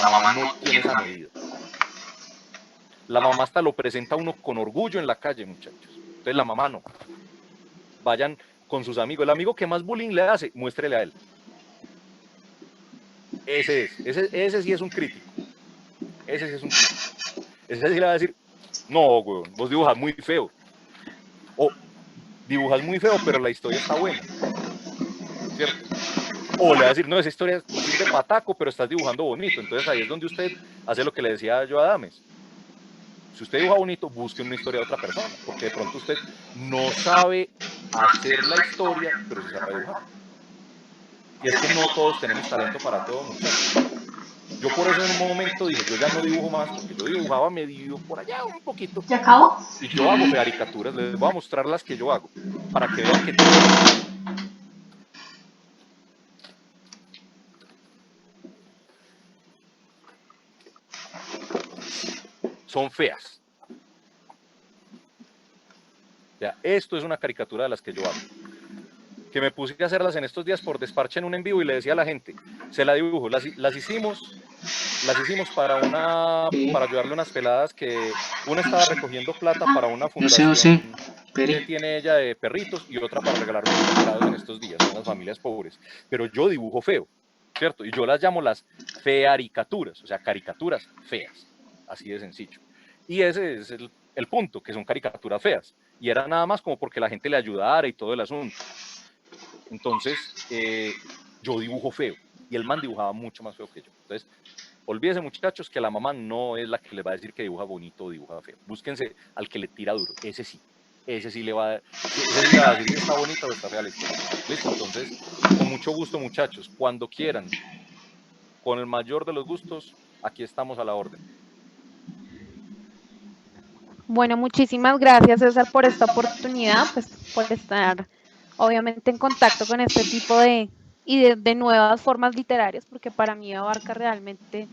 La mamá no tiene esa medida. La mamá hasta lo presenta a uno con orgullo en la calle, muchachos. Entonces, la mamá no. Vayan con sus amigos. El amigo que más bullying le hace, muéstrele a él. Ese sí es un crítico. Ese sí es un crítico. Ese sí le va a decir, no, güey, vos dibujas muy feo. O dibujas muy feo, pero la historia está buena. ¿Cierto? O le va a decir, no, esa historia sirve pataco, pero estás dibujando bonito. Entonces ahí es donde usted hace lo que le decía yo a Adames. Si usted dibuja bonito, busque una historia de otra persona, porque de pronto usted no sabe hacer la historia, pero sí sabe dibujar. Y es que no todos tenemos talento para todo, muchachos. Yo por eso en un momento dije, yo ya no dibujo más, porque yo dibujaba medio por allá un poquito. ¿Ya acabó? Y yo hago caricaturas, les voy a mostrar las que yo hago, para que vean que todos son feas. O sea, esto es una caricatura de las que yo hago. Que me puse a hacerlas en estos días por desparche en un en vivo y le decía a la gente, se la dibujo, las hicimos para ayudarle a unas peladas que una estaba recogiendo plata para una fundación. No sé. Pere. que tiene ella de perritos y otra para regalar los mercados en estos días, en las familias pobres. Pero yo dibujo feo, ¿cierto? Y yo las llamo las fearicaturas, o sea, caricaturas feas, así de sencillo. Y ese es el punto, que son caricaturas feas. Y era nada más como porque la gente le ayudara y todo el asunto. Entonces, yo dibujo feo y el man dibujaba mucho más feo que yo. Entonces, olvídense, muchachos, que la mamá no es la que les va a decir que dibuja bonito o dibuja feo. Búsquense al que le tira duro, ese sí le va a decir si está bonita o está fea la historia. ¿Listo? Entonces, con mucho gusto, muchachos, cuando quieran, con el mayor de los gustos, aquí estamos a la orden. Bueno, muchísimas gracias, César, por esta oportunidad, pues por estar obviamente en contacto con este tipo de nuevas formas literarias, porque para mí abarca realmente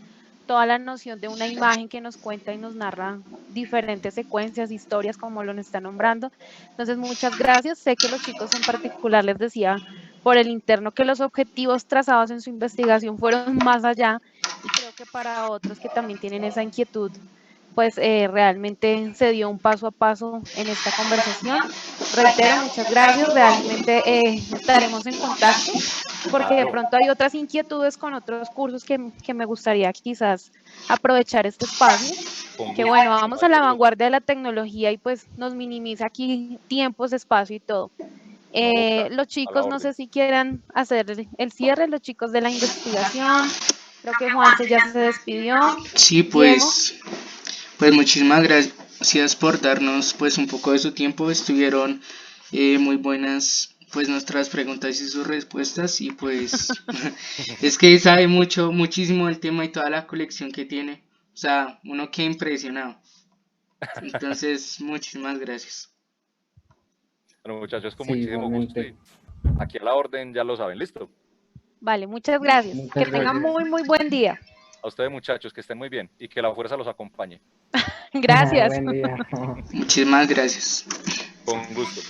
toda la noción de una imagen que nos cuenta y nos narra diferentes secuencias, historias, como lo está nombrando. Entonces, muchas gracias. Sé que los chicos en particular les decía por el interno que los objetivos trazados en su investigación fueron más allá, y creo que para otros que también tienen esa inquietud, pues realmente se dio un paso a paso en esta conversación. Reitero, muchas gracias, realmente estaremos en contacto, porque de pronto hay otras inquietudes con otros cursos que me gustaría quizás aprovechar este espacio, que bueno, vamos a la vanguardia de la tecnología y pues nos minimiza aquí tiempos, espacio y todo. Claro, Los chicos, no sé si quieran hacer el cierre, los chicos de la investigación, creo que Juanse ya se despidió. Sí, Diego. pues muchísimas gracias por darnos pues un poco de su tiempo. Estuvieron muy buenas pues nuestras preguntas y sus respuestas, y pues es que sabe muchísimo del tema y toda la colección que tiene. O sea, uno queda impresionado. Entonces, muchísimas gracias. Bueno, muchachos, con Sí, muchísimo gusto y igualmente. aquí a la orden, ya lo saben, ¿listo? Vale, muchas gracias. Muchas Que tengan gracias. muy buen día. A ustedes, muchachos, que estén muy bien y que la fuerza los acompañe. Gracias. Buen día. Muchísimas gracias. Con gusto.